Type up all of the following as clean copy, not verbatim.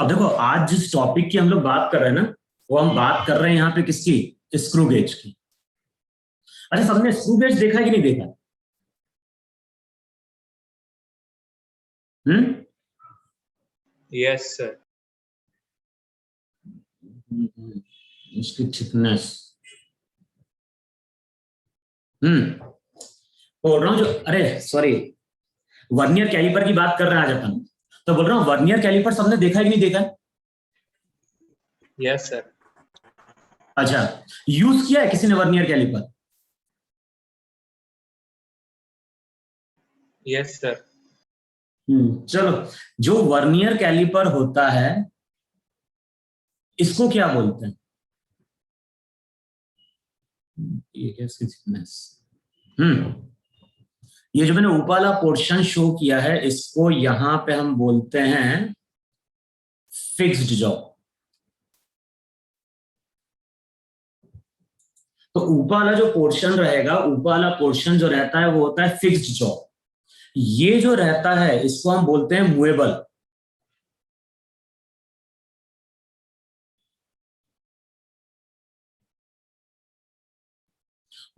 अब देखो, आज जिस टॉपिक की हम लोग बात कर रहे हैं ना, वो हम बात कर रहे हैं यहाँ पे किसकी? स्क्रू गेज की। अच्छा, सबने स्क्रू गेज देखा है कि नहीं देखा? हम्म। Yes sir. इसकी थिकनेस। बोल रहा हूँ जो, अरे सॉरी, वर्नियर कैलिपर की बात कर रहे हैं आज अपन। तो बोल रहा हूँ वर्नियर कैलिपर सबने देखा है कि नहीं देखा है? Yes sir. अच्छा, यूज किया है किसी ने वर्नियर कैलिपर? Yes sir. चलो, जो वर्नियर कैलिपर होता है इसको क्या बोलते हैं? ये है इसकी थिकनेस। ये जो मैंने ऊपर वाला पोर्शन शो किया है इसको यहां पे हम बोलते हैं फिक्स्ड जॉ। तो ऊपर वाला जो पोर्शन रहेगा, ऊपर वाला पोर्शन जो रहता है वो होता है फिक्स्ड जॉ। ये जो रहता है इसको हम बोलते हैं मूवेबल।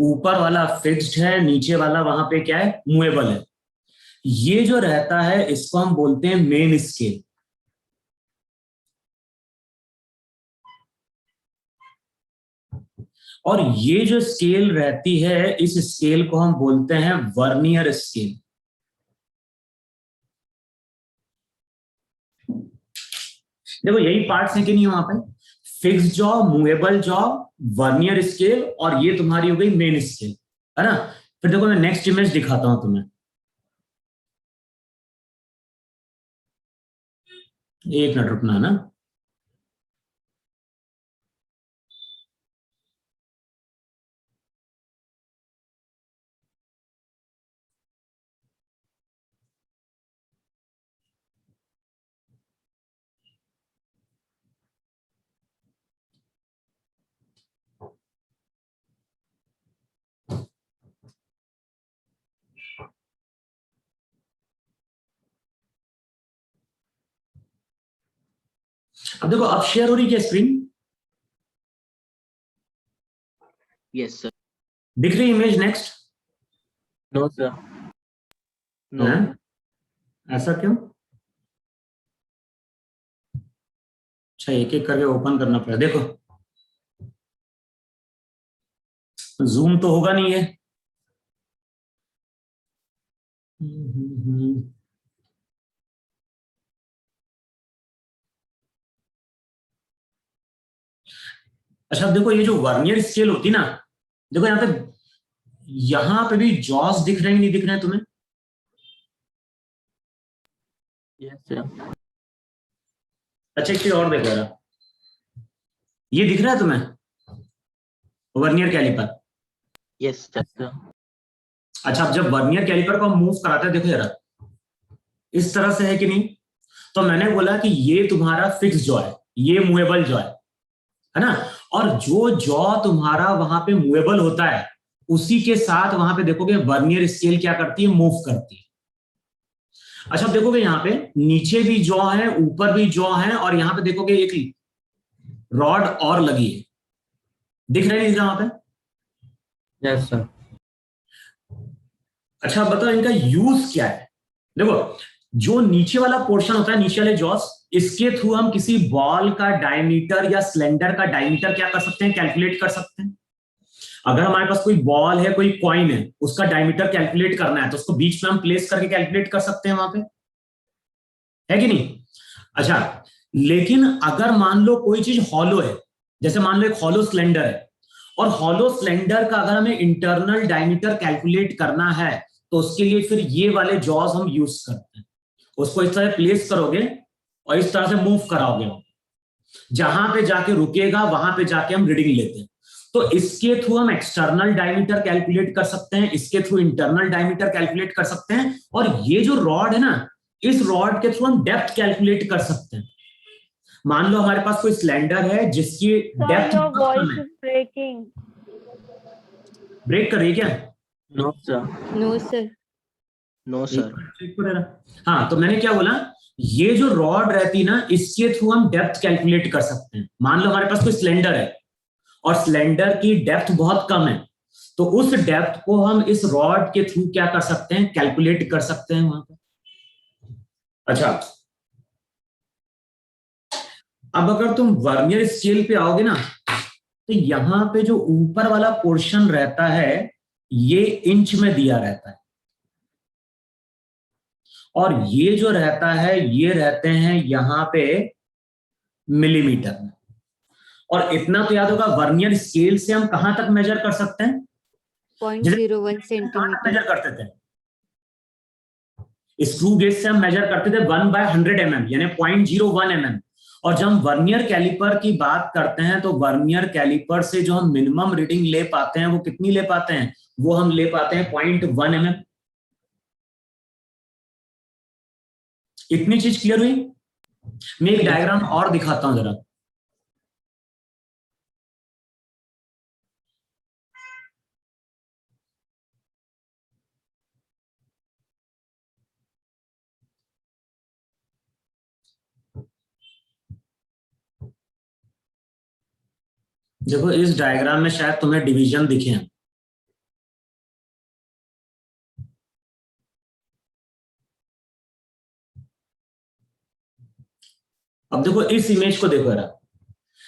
ऊपर वाला फिक्स्ड है, नीचे वाला वहां पे क्या है? मूवेबल है। ये जो रहता है इसको हम बोलते हैं मेन स्केल। और ये जो स्केल रहती है इस स्केल को हम बोलते हैं वर्नियर स्केल। देखो, यही पार्ट्स है कि नहीं वहां पे? Fixed jaw, movable jaw, vernier scale, और ये तुम्हारी हो गई मेन स्केल, है ना? फिर देखो, मैं नेक्स्ट इमेज दिखाता हूं तुम्हें। एक मिनट रुकना ना। अब देखो, अब शेयर हो रही क्या स्क्रीन? Yes sir. दिख रही image next? No sir. No. ऐसा क्यों? अच्छा, एक एक करके ओपन करना पड़ेगा। देखो, जूम तो होगा नहीं है। अच्छा, अब देखो, ये जो वर्नियर स्केल होती ना, देखो यहां पे भी जॉस दिख रहे हैं नहीं दिख रहे हैं तुम्हें? Yes sir. अच्छा, एक चीज और देखो जरा, ये दिख रहा है तुम्हें वर्नियर कैलिपर? Yes sir. अच्छा, अब जब वर्नियर कैलिपर को हम मूव कराते हैं, देखो जरा, इस तरह से है कि नहीं? तो मैंने बोला कि ये तुम्हारा फिक्स जॉ है, ये मूवेबल जॉ है ना? और जो जॉ तुम्हारा वहां पे मूवेबल होता है उसी के साथ वहां पे देखोगे वर्नियर स्केल क्या करती है? मूव करती है। अच्छा, अब देखोगे यहाँ पे नीचे भी जॉ है, ऊपर भी जॉ है, और यहाँ पे देखोगे एक रॉड और लगी है। दिख रहा है नहीं वहां पे? Yes sir. अच्छा, बताओ इनका यूज क्या है? देखो, जो नीचे वाला पोर्शन होता है, नीचे वाले जॉस, इसके थ्रू हम किसी बॉल का डायमीटर या सिलेंडर का डायमीटर क्या कर सकते हैं? कैलकुलेट कर सकते हैं। अगर हमारे पास कोई बॉल है, कोई कॉइन है, उसका डायमीटर कैलकुलेट करना है तो उसको बीच में हम प्लेस करके कैलकुलेट कर सकते हैं वहां पे, है कि नहीं? अच्छा, लेकिन अगर मान लो कोई चीज हॉलो है, जैसे मान लो एक हॉलो सिलेंडर है, और हॉलो सिलेंडर का अगर हमें इंटरनल डायमीटर कैलकुलेट करना है तो उसके लिए फिर ये वाले जॉज हम यूज करते हैं। उसको इस तरह प्लेस करोगे और इस तरह से मूव कराओगे, जहां पे जाके रुकेगा वहां पे जाके हम रीडिंग लेते हैं। तो इसके थ्रू हम एक्सटर्नल डायमीटर कैलकुलेट कर सकते हैं, इसके थ्रू इंटरनल डायमीटर कैलकुलेट कर सकते हैं, और ये जो रॉड है ना, इस रॉड के थ्रू हम डेप्थ कैलकुलेट कर सकते हैं। मान लो हमारे पास कोई सिलेंडर है जिसकी डेप्थ ब्रेकिंग ब्रेक कर रही है क्या? No sir. No sir. No sir. हाँ, तो मैंने क्या बोला ये जो रॉड रहती ना, इसके थ्रू हम डेप्थ कैलकुलेट कर सकते हैं। मान लो हमारे पास कोई सिलेंडर है और सिलेंडर की डेप्थ बहुत कम है, तो उस डेप्थ को हम इस रॉड के थ्रू क्या कर सकते हैं, कैलकुलेट कर सकते हैं वहां पर। अच्छा, अब अगर तुम वर्नियर स्केल पे आओगे ना, तो यहां पे जो ऊपर वाला पोर्शन रहता है ये इंच में दिया रहता है, और ये जो रहता है ये रहते हैं यहां पे मिलीमीटर में। और इतना तो याद होगा, वर्नियर स्केल से हम कहां तक मेजर कर सकते हैं, 0.01 सेंटीमीटर। मेजर करते थे स्क्रू गेज से, हम मेजर करते थे 1/100 mm यानी 0.01 mm। और जब हम वर्नियर कैलिपर की बात करते हैं तो वर्नियर कैलिपर से जो हम मिनिमम रीडिंग ले पाते हैं वो कितनी ले पाते हैं, वो हम ले पाते हैं 0.1 mm। इतनी चीज क्लियर हुई? मैं एक डायग्राम और दिखाता हूं जरा। देखो इस डायग्राम में शायद तुम्हें डिवीजन दिखे हैं। अब देखो इस इमेज को देखो जरा,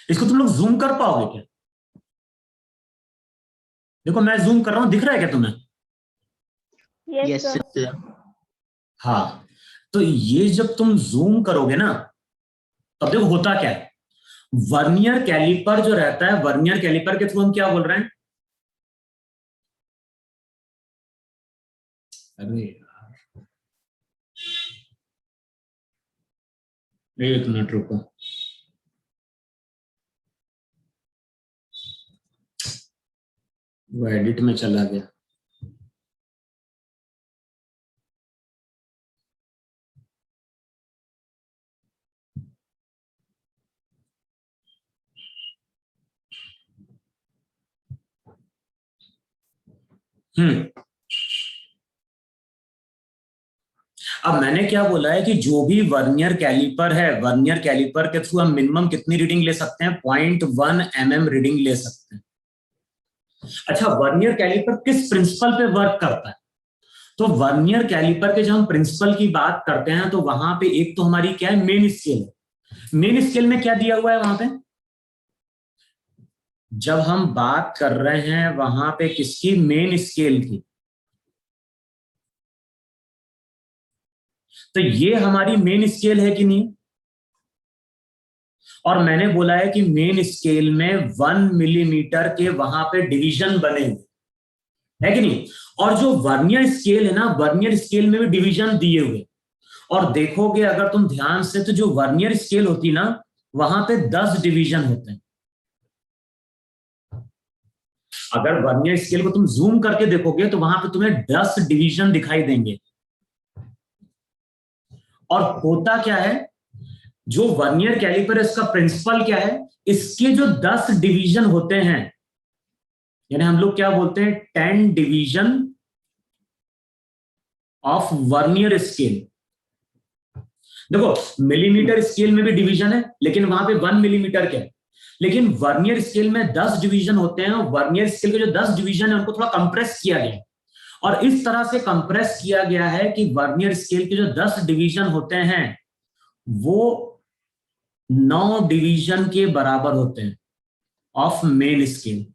इसको तुम लोग जूम कर पाओगे क्या? देखो मैं जूम कर रहा हूं, दिख रहा है क्या तुम्हें? Yes, Yes, sir. sir. हाँ, तो ये जब तुम जूम करोगे ना, तब देखो होता क्या है, वर्नियर कैलिपर जो रहता है, वर्नियर कैलिपर के थ्रू हम क्या बोल रहे हैं, अरे यार एक मिनट रुको, वो एडिट में चला गया। अब मैंने क्या बोला है कि जो भी वर्नियर कैलिपर है, वर्नियर कैलिपर के थ्रू हम मिनिमम कितनी रीडिंग ले सकते हैं, 0.1 mm रीडिंग ले सकते हैं। अच्छा, वर्नियर कैलिपर किस प्रिंसिपल पे वर्क करता है? तो वर्नियर कैलिपर के जब हम प्रिंसिपल की बात करते हैं तो वहां पे एक तो हमारी क्या है, मेन स्केल है। मेन स्केल में क्या दिया हुआ है वहां पे, जब हम बात कर रहे हैं वहां पे किसकी, मेन स्केल की, तो ये हमारी मेन स्केल है कि नहीं? और मैंने बोला है कि मेन स्केल में 1 मिलीमीटर के वहां पे डिवीजन बने हुए है कि नहीं? और जो वर्नियर स्केल है ना, वर्नियर स्केल में भी डिवीजन दिए हुए। और देखोगे अगर तुम ध्यान से, तो जो वर्नियर स्केल होती ना, वहां पे 10 डिवीजन होते हैं। अगर वर्नियर स्केल को तुम जूम करके देखोगे तो वहां पे तुम्हें 10 डिवीजन दिखाई देंगे। और होता क्या है, जो वर्नियर कैलिपर है इसका प्रिंसिपल क्या है, इसके जो 10 डिवीजन होते हैं, यानी हम लोग क्या बोलते हैं, 10 डिवीजन ऑफ वर्नियर स्केल। देखो मिलीमीटर स्केल में भी डिवीजन है, लेकिन वहां पे 1 मिलीमीटर के है, लेकिन वर्नियर स्केल में 10 डिवीजन होते हैं। और वर्नियर स्केल के जो 10 डिवीजन है उनको थोड़ा कंप्रेस किया गया है, और इस तरह से कंप्रेस किया गया है कि वर्नियर स्केल के जो 10 डिवीजन होते हैं वो 9 डिवीजन के बराबर होते हैं of main scale.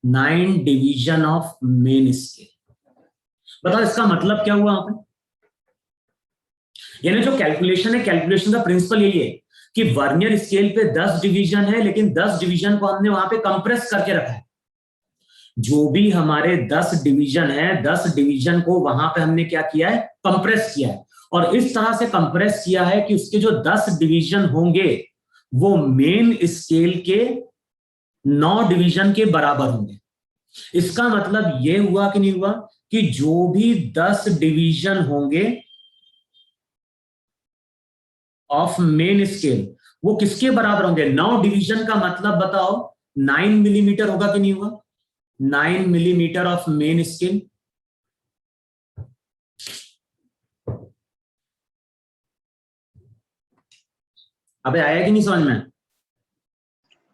9 division of main scale. बताओ इसका मतलब क्या हुआ? वहां पे यानी जो कैलकुलेशन है, कैलकुलेशन का प्रिंसिपल यही है कि वर्नियर स्केल पे 10 डिवीजन है, लेकिन 10 डिवीजन को हमने वहां पे कंप्रेस करके रखा है। जो भी हमारे 10 डिवीजन है, 10 डिवीजन को वहां पे हमने क्या किया है, कंप्रेस किया है। और इस तरह से कंप्रेस किया है कि उसके जो 10 डिवीजन होंगे वो मेन स्केल के 9 डिवीजन के बराबर होंगे। इसका मतलब यह हुआ कि नहीं हुआ कि जो भी 10 डिवीजन होंगे ऑफ मेन स्केल वो किसके बराबर होंगे, 9 डिवीजन का मतलब बताओ 9 मिलीमीटर होगा कि नहीं होगा? 9 मिलीमीटर ऑफ मेन स्केल। अबे आया कि नहीं समझ में?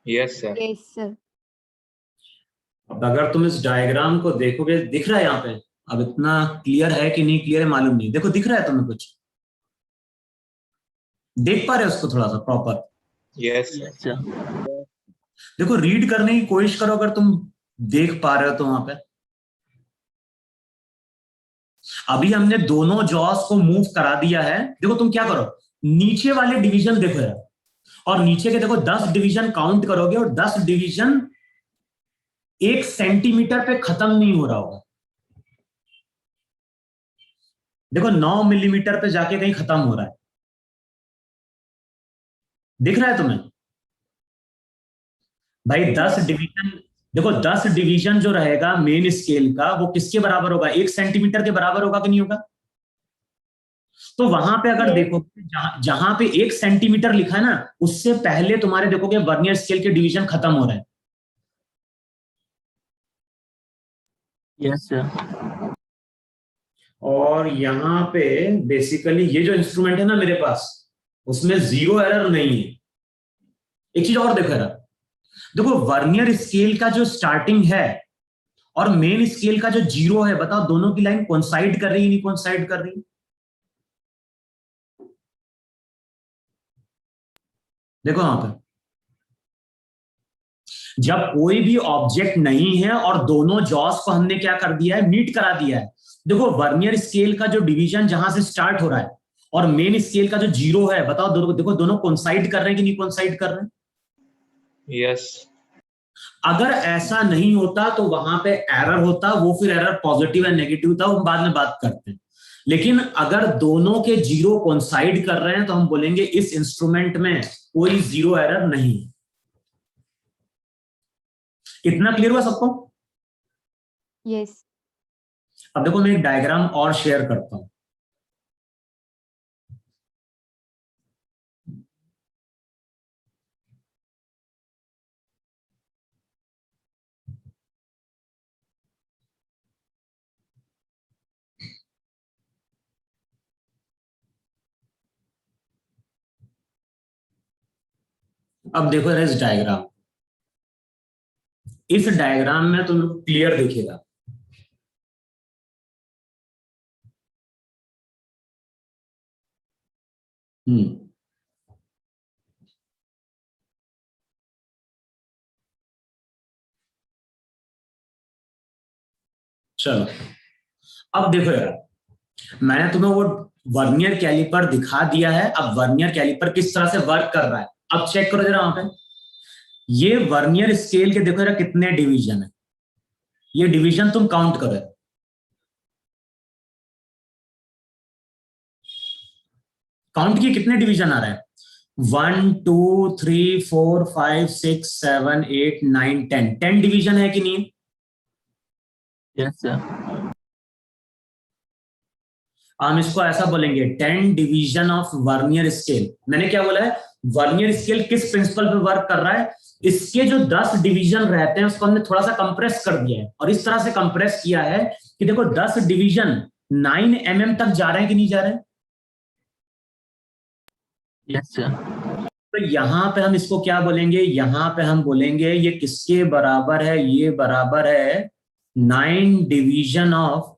Yes, sir. Yes, sir. अब अगर तुम इस डायग्राम को देखोगे, दिख रहा है यहाँ पे? अब इतना क्लियर है कि नहीं क्लियर है मालूम नहीं। देखो दिख रहा है तुम्हें कुछ? देख पा रहे हो उसको थोड़ा सा proper? Yes, sir. Yes, sir. देखो रीड करने की कोशिश करो अगर तुम देख पा रहे हो तो वहां पे। अभी हमने दोनों जॉस को मूव करा दिया है। देखो तुम क्या करो, नीचे वाले डिवीजन देखो यार, और नीचे के देखो 10 डिवीजन काउंट करोगे और 10 डिवीजन 1 सेंटीमीटर पे खत्म नहीं हो रहा होगा। देखो 9 मिलीमीटर पे जाके कहीं खत्म हो रहा है। दिख रहा है तुम्हें भाई? 10 डिवीजन, देखो 10 डिवीजन जो रहेगा मेन स्केल का वो किसके बराबर होगा? 1 सेंटीमीटर के बराबर होगा कि नहीं होगा? तो वहां पे अगर Yes. देखोगे जहां पे 1 सेंटीमीटर लिखा है ना, उससे पहले तुम्हारे देखोगे वर्नियर स्केल के डिवीजन खत्म हो रहे हैं। Yes, sir. और यहाँ पे बेसिकली ये जो इंस्ट्रूमेंट है ना मेरे पास, उसमें 0 एरर नहीं है। एक चीज और देखो यार, देखो वर्नियर स्केल का जो स्टार्टिंग है और मेन स्केल का जो 0 है, बताओ दोनों की लाइन कोइंसाइड कर रही है नहीं कोइंसाइड कर रही है? देखो वहां पे जब कोई भी ऑब्जेक्ट नहीं है और दोनों जॉस को हमने क्या कर दिया है, मीट करा दिया है। देखो वर्नियर स्केल का जो डिवीजन जहां से स्टार्ट हो रहा है और मेन स्केल का जो 0 है, बताओ दोनों, देखो दोनों कोइंसाइड कर रहे हैं कि नहीं कोइंसाइड कर रहे हैं? Yes. अगर ऐसा नहीं होता तो वहां पे एरर होता, वो फिर एरर पॉजिटिव या नेगेटिव था, वो हम बाद में बात करते हैं। लेकिन अगर दोनों के 0 कोइंसाइड कर रहे हैं तो हम बोलेंगे इस इंस्ट्रूमेंट में कोई 0 एरर नहीं है। इतना क्लियर हुआ सबको? Yes. अब देखो मैं एक डायग्राम और शेयर करता हूं। अब देखो इस डायग्राम, इस डायग्राम में तुम लोग क्लियर दिखेगा। चलो अब देखो यार, मैंने तुम्हें वो वर्नियर कैलिपर दिखा दिया है। अब वर्नियर कैलिपर किस तरह से वर्क कर रहा है अब चेक करो जरा वहां पे। ये वर्नियर स्केल के देखो जरा कितने डिवीजन है, ये डिवीजन तुम काउंट करो। काउंट किए कितने डिवीजन आ रहा है? 1 2 3 4 5 6 7 8 9 10 10 डिवीजन है कि नहीं? Yes, sir. हम इसको ऐसा बोलेंगे 10 डिवीजन ऑफ वर्नियर स्केल। मैंने क्या बोला है? वर्नियर स्केल किस प्रिंसिपल पे वर्क कर रहा है? इसके जो 10 डिवीजन रहते हैं उसको हमने थोड़ा सा कंप्रेस कर दिया है, और इस तरह से कंप्रेस किया है कि देखो 10 डिवीजन 9 mm तक जा रहे हैं कि नहीं जा रहे हैं? Yes, sir. तो यहां पे हम इसको क्या बोलेंगे? यहां पे हम बोलेंगे ये किसके बराबर है? ये बराबर है 9 division of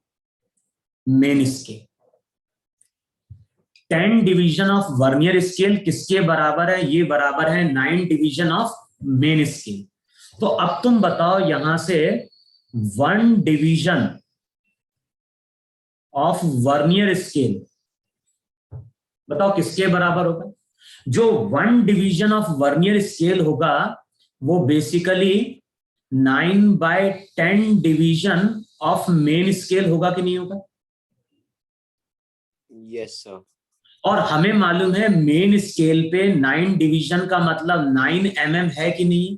main scale. 10 division of vernier scale किसके बराबर है? ये बराबर है 9 डिवीजन ऑफ मेन स्केल। तो अब तुम बताओ यहां से 1 डिवीजन ऑफ वर्नियर स्केल बताओ किसके बराबर होगा? जो 1 डिवीजन ऑफ वर्नियर स्केल होगा वो basically 9/10 division of main scale होगा कि नहीं होगा? Yes, sir. और हमें मालूम है मेन स्केल पे 9 डिवीजन का मतलब 9 mm है कि नहीं?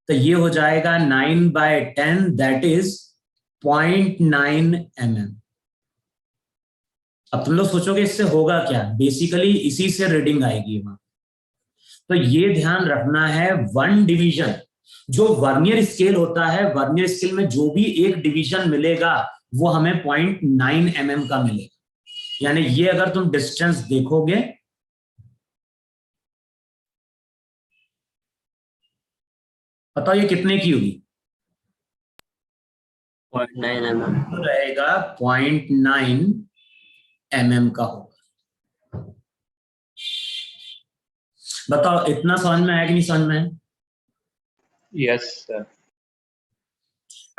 तो ये हो जाएगा 9/10, दैट इज 0.9 mm। अब तुम लोग सोचोगे इससे होगा क्या? बेसिकली इसी से रीडिंग आएगी वहां। तो ये ध्यान रखना है, 1 डिवीजन जो वर्नियर स्केल होता है, वर्नियर स्केल में जो भी एक डिवीजन मिलेगा वो हमें 0.9 mm का मिलेगा। यानी ये अगर तुम डिस्टेंस देखोगे बताओ ये कितने की होगी? 0.9 mm. तो रहेगा 0.9 mm का होगा। बताओ इतना समझ में आया कि नहीं समझ में आया? Yes, sir.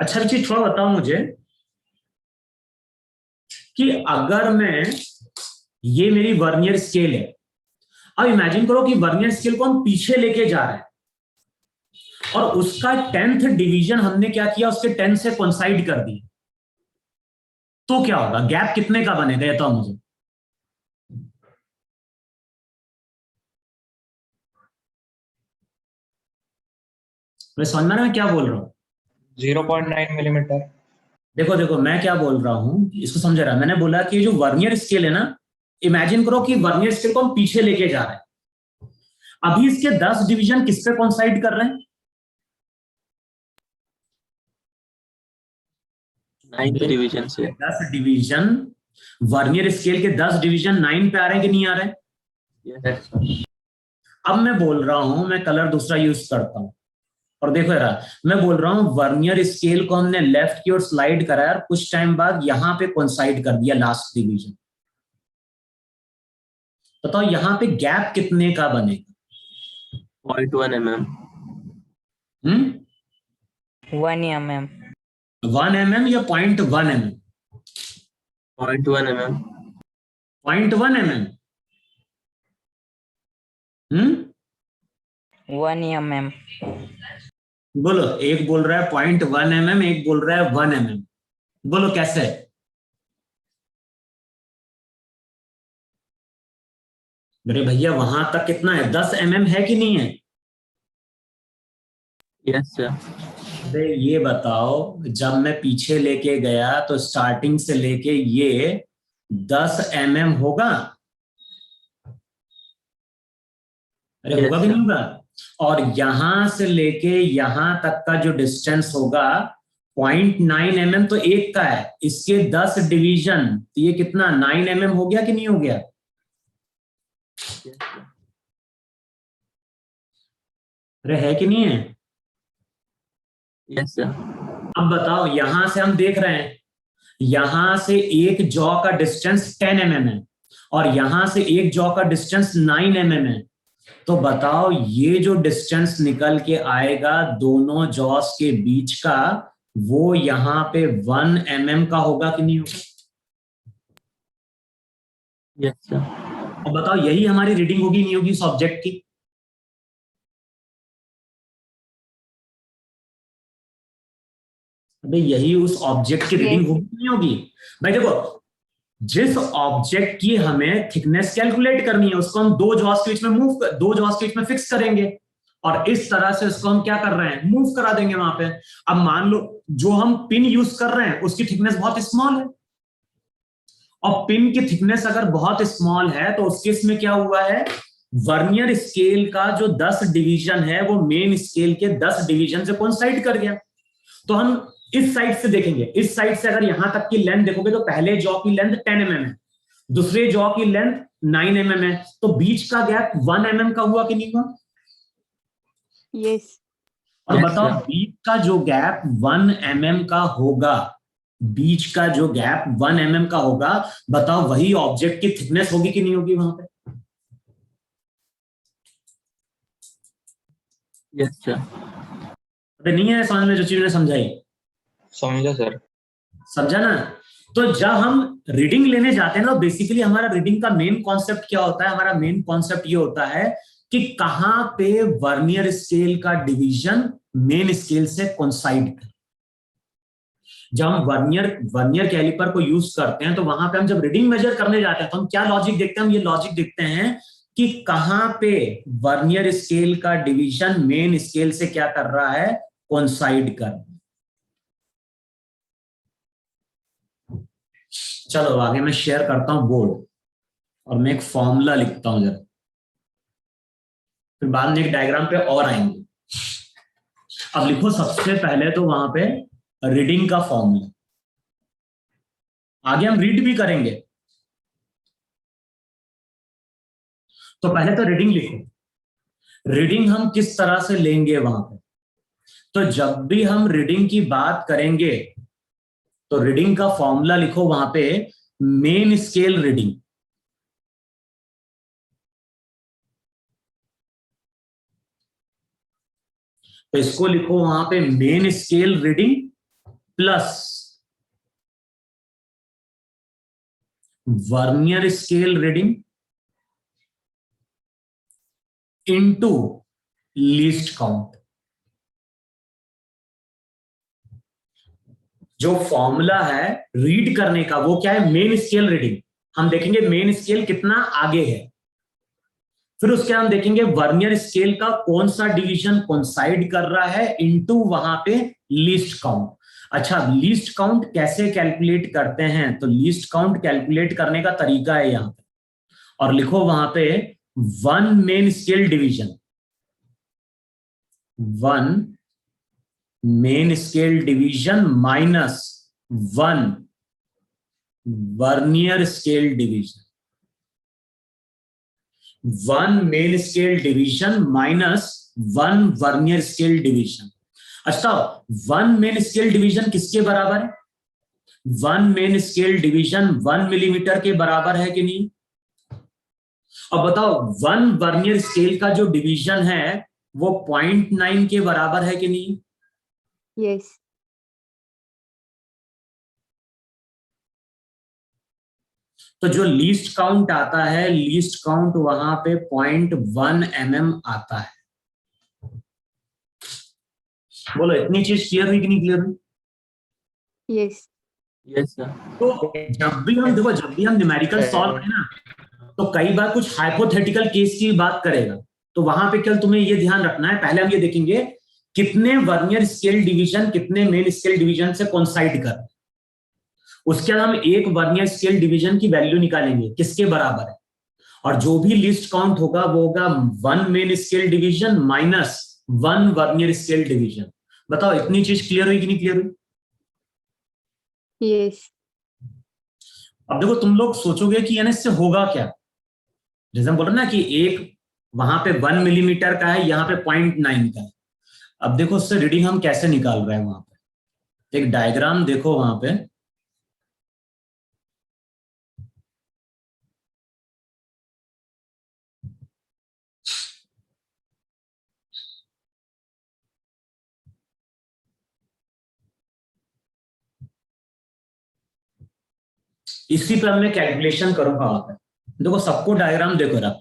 अच्छा रुचि थोड़ा बताओ मुझे कि अगर मैं, ये मेरी वर्नियर स्केल है, अब इमेजिन करो कि वर्नियर स्केल को हम पीछे लेके जा रहे हैं और उसका 10th डिवीजन हमने क्या किया, उसके 10 से कोइंसाइड कर दिया, तो क्या होगा? गैप कितने का बनेगा ये तो मुझे मैं समझ में आ रहा है मैं क्या बोल रहा हूं? 0.9 millimeter. देखो देखो मैं क्या बोल रहा हूं, इसको समझ रहा है। मैंने बोला कि जो वर्नियर स्केल है ना, इमेजिन करो कि वर्नियर स्केल को हम पीछे लेके जा रहे हैं, अभी इसके 10 डिवीजन किस पे कोइंसाइड कर रहे हैं? 9th डिवीजन से। 10 डिवीजन, वर्नियर स्केल के 10 डिवीजन 9 पे आ रहे हैं कि नहीं आ रहे हैं? Yes, sir. अब मैं बोल रहा हूं, मैं कलर दूसरा यूज करता हूं, और देखो यार मैं बोल रहा हूं वर्नियर स्केल को हमने लेफ्ट की ओर स्लाइड करा और कुछ टाइम बाद यहां पे कोइंसाइड कर दिया लास्ट डिवीजन। बताओ यहां पे गैप कितने का बनेगा? 0.1 mm. 1 mm. 1 mm या 0.1 mm? 0.1 mm. 0.1 mm। 1 mm. बोलो, एक बोल रहा है 0.1 mm, एक बोल रहा है 1 mm। बोलो कैसे? मेरे भैया वहां तक कितना है? 10 mm है कि नहीं है? Yes, sir. अरे ये बताओ, जब मैं पीछे लेके गया तो स्टार्टिंग से लेके ये 10 mm होगा? अरे Yes, होगा कि sir. नहीं होगा? और यहां से लेके यहां तक का जो डिस्टेंस होगा 0.9 mm तो एक का है, इसके 10 डिवीजन, तो ये कितना 9 mm हो गया कि नहीं हो गया? Yes, sir. अरे है कि नहीं है? Yes, sir. अब बताओ, यहां से हम देख रहे हैं, यहां से एक जॉ का डिस्टेंस 10 mm है और यहां से एक जॉ का डिस्टेंस 9 mm है, तो बताओ ये जो डिस्टेंस निकल के आएगा दोनों जॉस के बीच का, वो यहां पे 1 mm का होगा कि नहीं होगा? Yes, sir. अब बताओ यही हमारी रीडिंग होगी नहीं होगी इस ऑब्जेक्ट की? अबे यही उस ऑब्जेक्ट की रीडिंग Yes. होगी नहीं होगी? भाई देखो, जिस ऑब्जेक्ट की हमें थिकनेस कैलकुलेट करनी है उसको हम दो जॉस के बीच में दो जॉस के बीच में फिक्स करेंगे और इस तरह से उसको हम क्या कर रहे हैं, मूव करा देंगे वहां पे। अब मान लो जो हम पिन यूज कर रहे हैं उसकी थिकनेस बहुत स्मॉल है, और पिन की थिकनेस अगर बहुत स्मॉल है तो उस केस में क्या हुआ है, वर्नियर स्केल का जो 10 डिवीजन है वो मेन स्केल के 10 डिवीजन से कोइंसाइड कर गया। तो हम इस साइड से देखेंगे, इस साइड से अगर यहां तक की लेंथ देखोगे तो पहले जॉ की लेंथ 10 mm है, दूसरे जॉ की लेंथ 9 mm है, तो बीच का गैप 1 mm का हुआ कि नहीं हुआ? Yes. और Yes, बताओ sir. बीच का जो गैप 1 mm का होगा, बीच का जो गैप 1 mm का होगा, बताओ वही ऑब्जेक्ट की थिकनेस होगी कि नहीं होगी वहां पे? Yes, sir. अरे नहीं है समझ में जो चीज मैंने समझाई? समझा सर. समझा ना? तो जब हम रीडिंग लेने जाते हैं ना, बेसिकली हमारा रीडिंग का मेन कॉन्सेप्ट क्या होता है? हमारा मेन कॉन्सेप्ट ये होता है कि कहां पे वर्नियर स्केल का डिवीजन मेन स्केल से कोइंसाइड करे। जब हम वर्नियर कैलिपर को यूज करते हैं तो वहां पे हम जब रीडिंग मेजर करने जाते हैं तो हम क्या लॉजिक देखते हैं? हम ये लॉजिक देखते हैं कि कहां पे वर्नियर स्केल का डिवीजन मेन स्केल से क्या कर रहा है, कोइंसाइड कर। चलो आगे मैं शेयर करता हूं बोर्ड और मैं एक फॉर्मूला लिखता हूं जरा, फिर बाद में एक डायग्राम पे और आएंगे। अब लिखो सबसे पहले तो वहां पे रीडिंग का फॉर्मूला, आगे हम रीड भी करेंगे, तो पहले तो रीडिंग लिखो। रीडिंग हम किस तरह से लेंगे वहां पे? तो जब भी हम रीडिंग की बात करेंगे तो रीडिंग का फॉर्मूला लिखो वहां पे, मेन स्केल रीडिंग। तो इसको लिखो वहां पे, main scale reading plus vernier scale reading into least count. जो फॉर्मूला है रीड करने का वो क्या है, मेन स्केल रीडिंग। हम देखेंगे मेन स्केल कितना आगे है, फिर उसके हम देखेंगे वर्नियर स्केल का कौन सा डिवीजन कोइंसाइड कर रहा है इनटू वहां पे लीस्ट काउंट। अच्छा, लीस्ट काउंट कैसे कैलकुलेट करते हैं, तो लीस्ट काउंट कैलकुलेट करने का तरीका है यहां पे, और लिखो वहां पे 1 main scale division, 1 main scale division minus 1 vernier scale division, 1 main scale division minus 1 vernier scale division. अच्छा, 1 मेन स्केल डिवीजन किसके बराबर है, 1 मेन स्केल डिवीजन 1 मिलीमीटर के बराबर है कि नहीं। अब बताओ 1 वर्नियर स्केल का जो डिवीजन है वो 0.9 के बराबर है कि नहीं। Yes. तो जो लीस्ट काउंट आता है, लीस्ट काउंट वहां पे 0.1 mm आता है। बोलो इतनी चीज क्लियर हुई कि नहीं क्लियर हुई। Yes. Yes, sir. तो जब भी हम देखो, जब भी हम न्यूमेरिकल सॉल्व करें ना, तो कई बार कुछ हाइपोथेटिकल केस की बात करेगा, तो वहां पे केवल तुम्हें ये ध्यान रखना है, पहले हम ये देखेंगे कितने वर्नियर स्केल डिवीजन कितने मेन स्केल डिवीजन से कोइंसाइड कर, उसके बाद हम एक वर्नियर स्केल डिवीजन की वैल्यू निकालेंगे किसके बराबर है, और जो भी लिस्ट काउंट होगा वो होगा 1 main scale division minus 1 vernier scale division. बताओ इतनी चीज क्लियर हुई कि नहीं क्लियर हुई। Yes. अब देखो तुम लोग सोचोगे कि यानी इससे होगा क्या, जैसे हम बोल रहे ना कि एक वहां पे 1 मिलीमीटर का है, यहाँ पे 0.9 का है। अब देखो उससे रीडिंग हम कैसे निकाल रहे हैं, वहां पे एक डायग्राम देखो वहां पे, इसी पर मैं कैलकुलेशन करूंगा वहां पे। देखो सबको डायग्राम देखो रहा,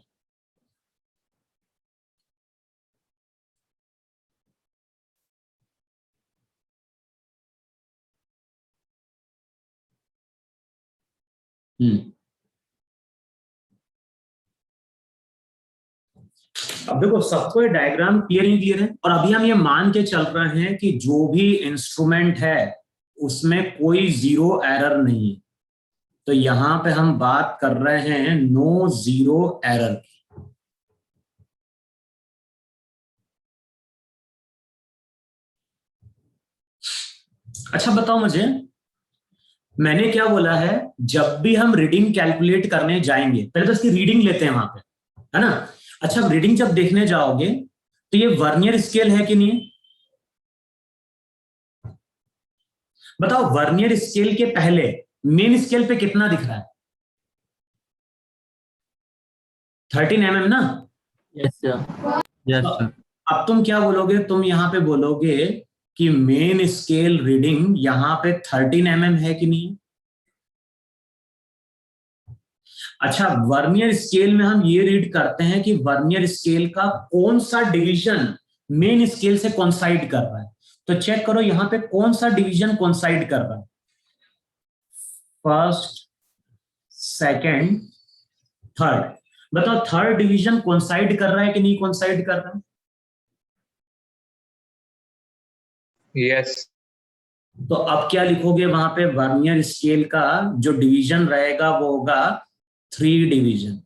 अब देखो सबको ये डायग्राम क्लियर ही क्लियर है। और अभी हम ये मान के चल रहे हैं कि जो भी इंस्ट्रूमेंट है उसमें कोई जीरो एरर नहीं है, तो यहां पे हम बात कर रहे हैं नो जीरो एरर की। अच्छा बताओ मुझे, मैंने क्या बोला है, जब भी हम रीडिंग कैलकुलेट करने जाएंगे पहले तो इसकी रीडिंग लेते हैं वहां पे, है ना। अच्छा रीडिंग जब देखने जाओगे तो ये वर्नियर स्केल है कि नहीं, बताओ वर्नियर स्केल के पहले मेन स्केल पे कितना दिख रहा है, 13 mm ना। Yes, sir. Yes, sir. अब तुम क्या बोलोगे, तुम यहां पे बोलोगे कि मेन स्केल रीडिंग यहां पे 13 mm है कि नहीं। अच्छा वर्नियर स्केल में हम ये रीड करते हैं कि वर्नियर स्केल का कौन सा डिवीजन मेन स्केल से कोइंसाइड कर रहा है, तो चेक करो यहां पे कौन सा डिवीजन कोइंसाइड कर रहा है, फर्स्ट सेकंड थर्ड। बताओ थर्ड डिवीजन कोइंसाइड कर रहा है कि नहीं कोइंसाइड कर रहा है। Yes. तो अब क्या लिखोगे वहां पे, वर्नियर स्केल का जो डिवीजन रहेगा वो होगा 3 डिवीजन।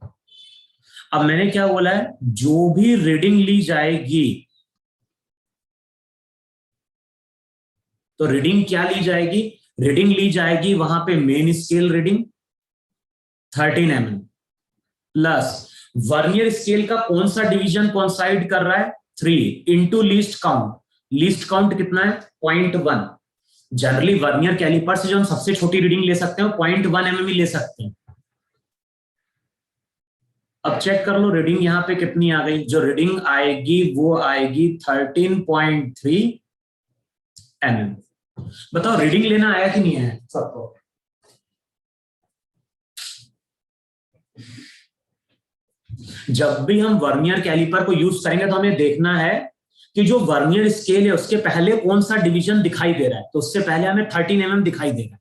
अब मैंने क्या बोला है, जो भी रीडिंग ली जाएगी, तो रीडिंग क्या ली जाएगी, रीडिंग ली जाएगी वहां पे main scale reading 13 mm plus vernier scale का कौन सा डिवीजन कोइंसाइड कर रहा है 3 into least count. Least count कितना है 0.1। जनरली वर्नियर कैलिपर से जो हम सबसे छोटी रीडिंग ले सकते हैं 0.1 mm ही ले सकते हैं। अब चेक कर लो रीडिंग यहां पे कितनी आ गई। जो रीडिंग आएगी वो आएगी 13.3 mm। बताओ रीडिंग लेना आया कि नहीं आया सबको? जब भी हम वर्नियर कैलिपर को यूज करेंगे तो हमें देखना है कि जो वर्नियर स्केल है उसके पहले कौन सा डिवीजन दिखाई दे रहा है। तो उससे पहले हमें 13 mm दिखाई देगा,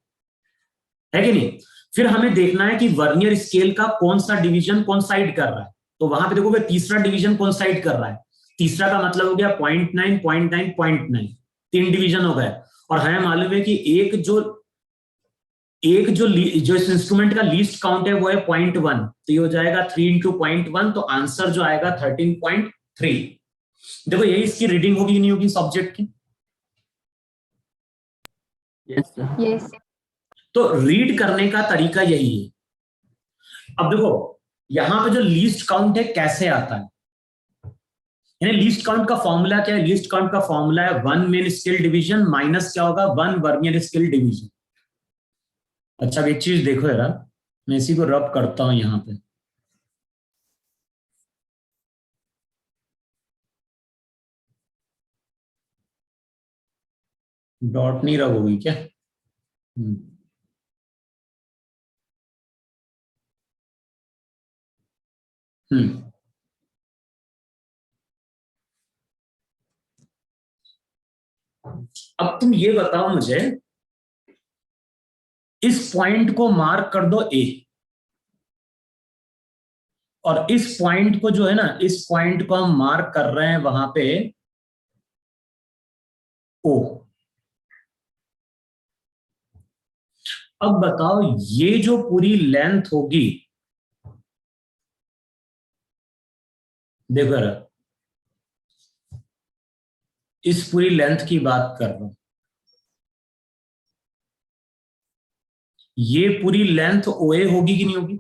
है कि नहीं? फिर हमें देखना है कि वर्नियर स्केल का कौन सा डिवीजन कौन साइड कर रहा है। तो वहां पे देखोगे तीसरा डिवीजन कौन साइड कर रहा है। तीसरा का मतलब हो गया 0.9, 0.9, 0.9, 3 डिवीजन हो गए। और हमें मालूम है कि एक जो इस इंस्ट्रूमेंट का लीस्ट काउंट है वो है 0.1। तो ये हो जाएगा 3 इंटू 0.1, तो आंसर जो आएगा 13.3। देखो यही इसकी रीडिंग होगी नहीं होगी सब्जेक्ट की? Yes, sir. Yes. तो रीड करने का तरीका यही है। अब देखो यहां पे जो लीस्ट काउंट है कैसे आता है, यानी लीस्ट काउंट का फॉर्मूला क्या है? लीस्ट काउंट का फॉर्मूला है 1 मेन स्केल डिवीजन माइनस क्या होगा 1 वर्नियर स्केल डिवीजन। अच्छा एक चीज देखो यार, मैं इसी को रब करता हूं यहां पे। डॉट नहीं रब होगी क्या? अब तुम ये बताओ मुझे, इस पॉइंट को मार्क कर दो ए, और इस पॉइंट को जो है ना, इस पॉइंट को हम मार्क कर रहे हैं वहां पे ओ। अब बताओ ये जो पूरी लेंथ होगी, देखो यार इस पूरी लेंथ की बात कर रहा हूं, ये पूरी लेंथ ओए होगी कि नहीं होगी?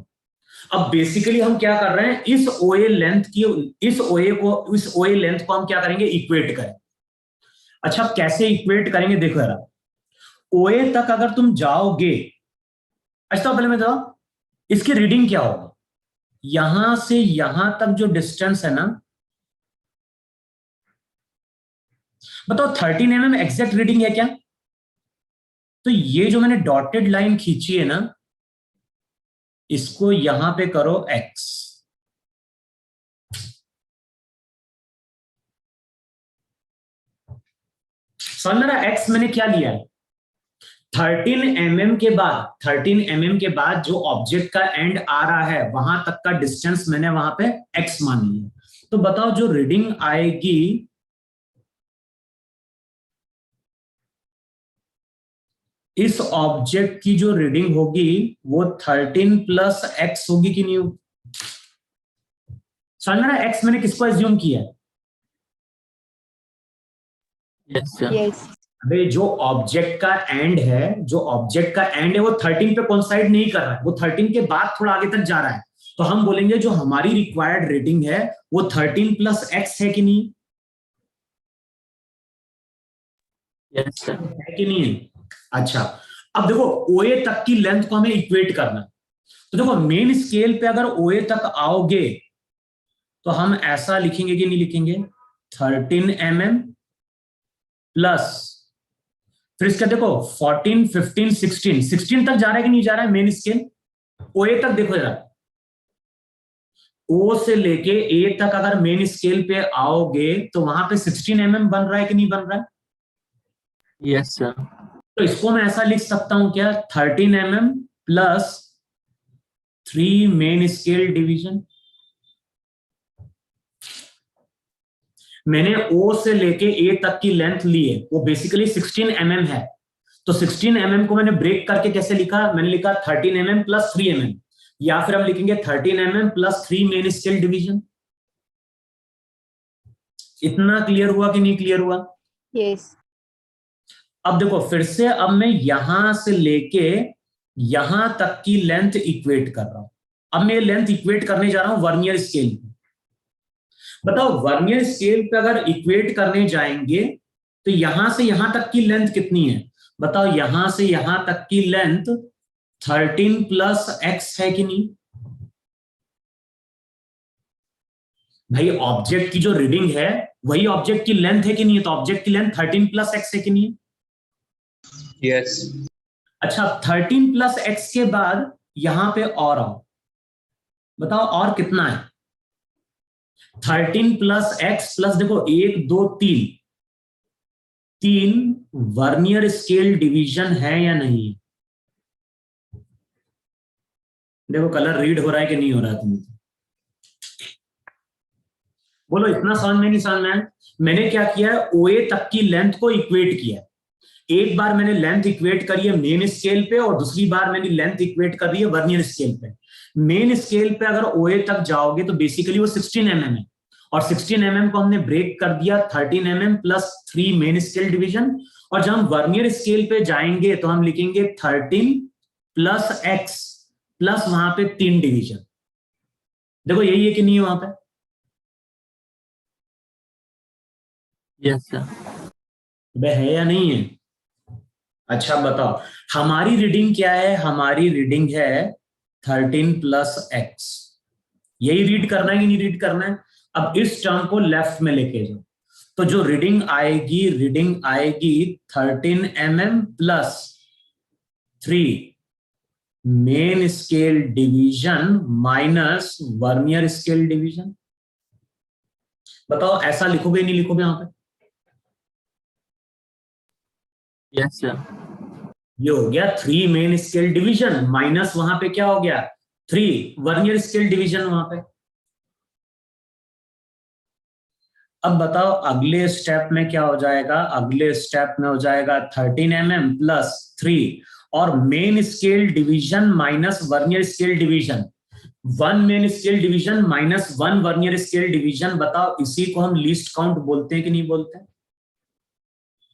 अब बेसिकली हम क्या कर रहे हैं, इस ओए लेंथ की, इस ओए लेंथ को हम क्या करेंगे, इक्वेट करें। अच्छा कैसे इक्वेट करेंगे? देखो यार ओए तक अगर तुम जाओगे, अच्छा पहले मैं बताओ इसकी रीडिंग क्या होगी। यहां से यहां तक जो डिस्टेंस है ना, बताओ 13 mm एग्जैक्ट रीडिंग है क्या? तो ये जो मैंने डॉटेड लाइन खींची है ना, इसको यहां पे करो x। समझ में रहा? x मैंने क्या लिया है 13 mm के बाद, 13 mm के बाद जो ऑब्जेक्ट का एंड आ रहा है वहां तक का डिस्टेंस मैंने वहां पे x मान लिया। तो बताओ जो रीडिंग आएगी, इस ऑब्जेक्ट की जो रीडिंग होगी वो 13 प्लस x होगी कि नहीं होगी? समझ में रहा है? x मैंने किसको एज्यूम किया है? Yes, sir. Yes. अबे जो ऑब्जेक्ट का एंड है, जो ऑब्जेक्ट का एंड है वो 13 पे कोइंसाइड नहीं कर रहा है, वो 13 के बाद थोड़ा आगे तक जा रहा है। तो हम बोलेंगे जो हमारी रिक्वायर्ड रेटिंग है वो 13 प्लस x है कि नहीं? Yes, sir. है कि नहीं है? अच्छा अब देखो ओए तक की लेंथ को हमें इक्वेट करना है। तो देखो मेन स्केल पे अगर ओए तक आओगे तो हम ऐसा लिखेंगे कि नहीं लिखेंगे, 13 mm प्लस, फिर इसका देखो 14, 15, 16 तक जा रहा है कि नहीं जा रहा है मेन स्केल? ओए तक देखो जरा, ओ से लेके ए तक अगर मेन स्केल पे आओगे तो वहां पे 16 mm बन रहा है कि नहीं बन रहा है? Yes, sir. तो इसको मैं ऐसा लिख सकता हूं क्या, 13 mm plus 3 main scale division. मैंने ओ से लेके ए तक की लेंथ ली है, वो बेसिकली 16 mm है। तो 16 mm को मैंने ब्रेक करके कैसे लिखा, मैंने लिखा 13 mm प्लस 3 mm, या फिर हम लिखेंगे 13 mm plus 3 main scale division. इतना क्लियर हुआ कि नहीं क्लियर हुआ? Yes. अब देखो फिर से, अब मैं यहां से लेके यहां तक की लेंथ इक्वेट कर रहा हूं। अब मैं लेंथ इक्वेट करने जा रहा हूं वर्नियर स्केल पे। बताओ वर्नियर स्केल पे अगर इक्वेट करने जाएंगे तो यहां से यहां तक की लेंथ कितनी है बताओ, यहां से यहां तक की लेंथ 13 प्लस x है कि नहीं? भाई ऑब्जेक्ट की जो रीडिंग है वही ऑब्जेक्ट की लेंथ है कि नहीं है? तो ऑब्जेक्ट की लेंथ 13 प्लस x है कि नहीं? Yes. अच्छा 13 प्लस x के बाद यहां पे और आओ, बताओ और कितना है? 13 प्लस x प्लस देखो 1 2 3, 3 वर्नियर स्केल डिवीजन है या नहीं? देखो कलर रीड हो रहा है कि नहीं हो रहा है तुम्हें? बोलो इतना समझ में नहीं समझ में आया? मैंने क्या किया है, OA तक की लेंथ को इक्वेट किया है। एक बार मैंने लेंथ इक्वेट करी है मेन स्केल पे और दूसरी बार मैंने लेंथ इक्वेट कर रही है वर्नियर स्केल पे। मेन स्केल पे अगर OA तक जाओगे तो बेसिकली वो 16 mm है और 16 mm को हमने ब्रेक कर दिया 13 mm plus 3 main scale division. और जब हम वर्नियर स्केल पे जाएंगे तो हम लिखेंगे 13 प्लस x प्लस वहां पे 3 डिवीजन। देखो यही है कि नहीं है वहां पे? Yes, sir. वह है या नहीं है? अच्छा बताओ हमारी रीडिंग क्या है? हमारी रीडिंग है 13 प्लस x। यही रीड करना है कि नहीं रीड करना है? अब इस टर्म को लेफ्ट में लेके जाओ तो जो रीडिंग आएगी 13 mm plus 3 main scale division minus vernier scale division. बताओ ऐसा लिखोगे नहीं लिखोगे यहां पे? Yes, sir. ये हो गया 3 मेन स्केल डिवीजन माइनस वहां पे क्या हो गया 3 वर्नियर स्केल डिवीजन वहां पे। अब बताओ अगले स्टेप में क्या हो जाएगा? अगले स्टेप में हो जाएगा 13 mm प्लस 3 और main scale division minus vernier scale division. 1 main scale division minus 1 vernier scale division. बताओ इसी को हम लीस्ट काउंट बोलते हैं कि नहीं बोलते हैं?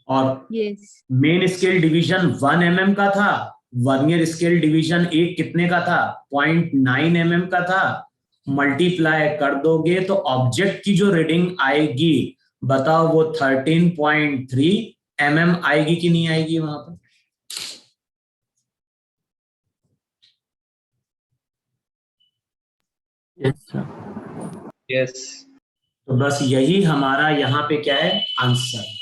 और Yes. Main scale division 1 mm का था, वर्नियर स्केल डिवीजन एक कितने का था? 0.9 mm का था। मल्टीप्लाई कर दोगे तो ऑब्जेक्ट की जो रीडिंग आएगी बताओ वो 13.3 mm आएगी कि नहीं आएगी वहां पर? Yes, sir. Yes. तो बस यही हमारा यहाँ पे क्या है आंसर।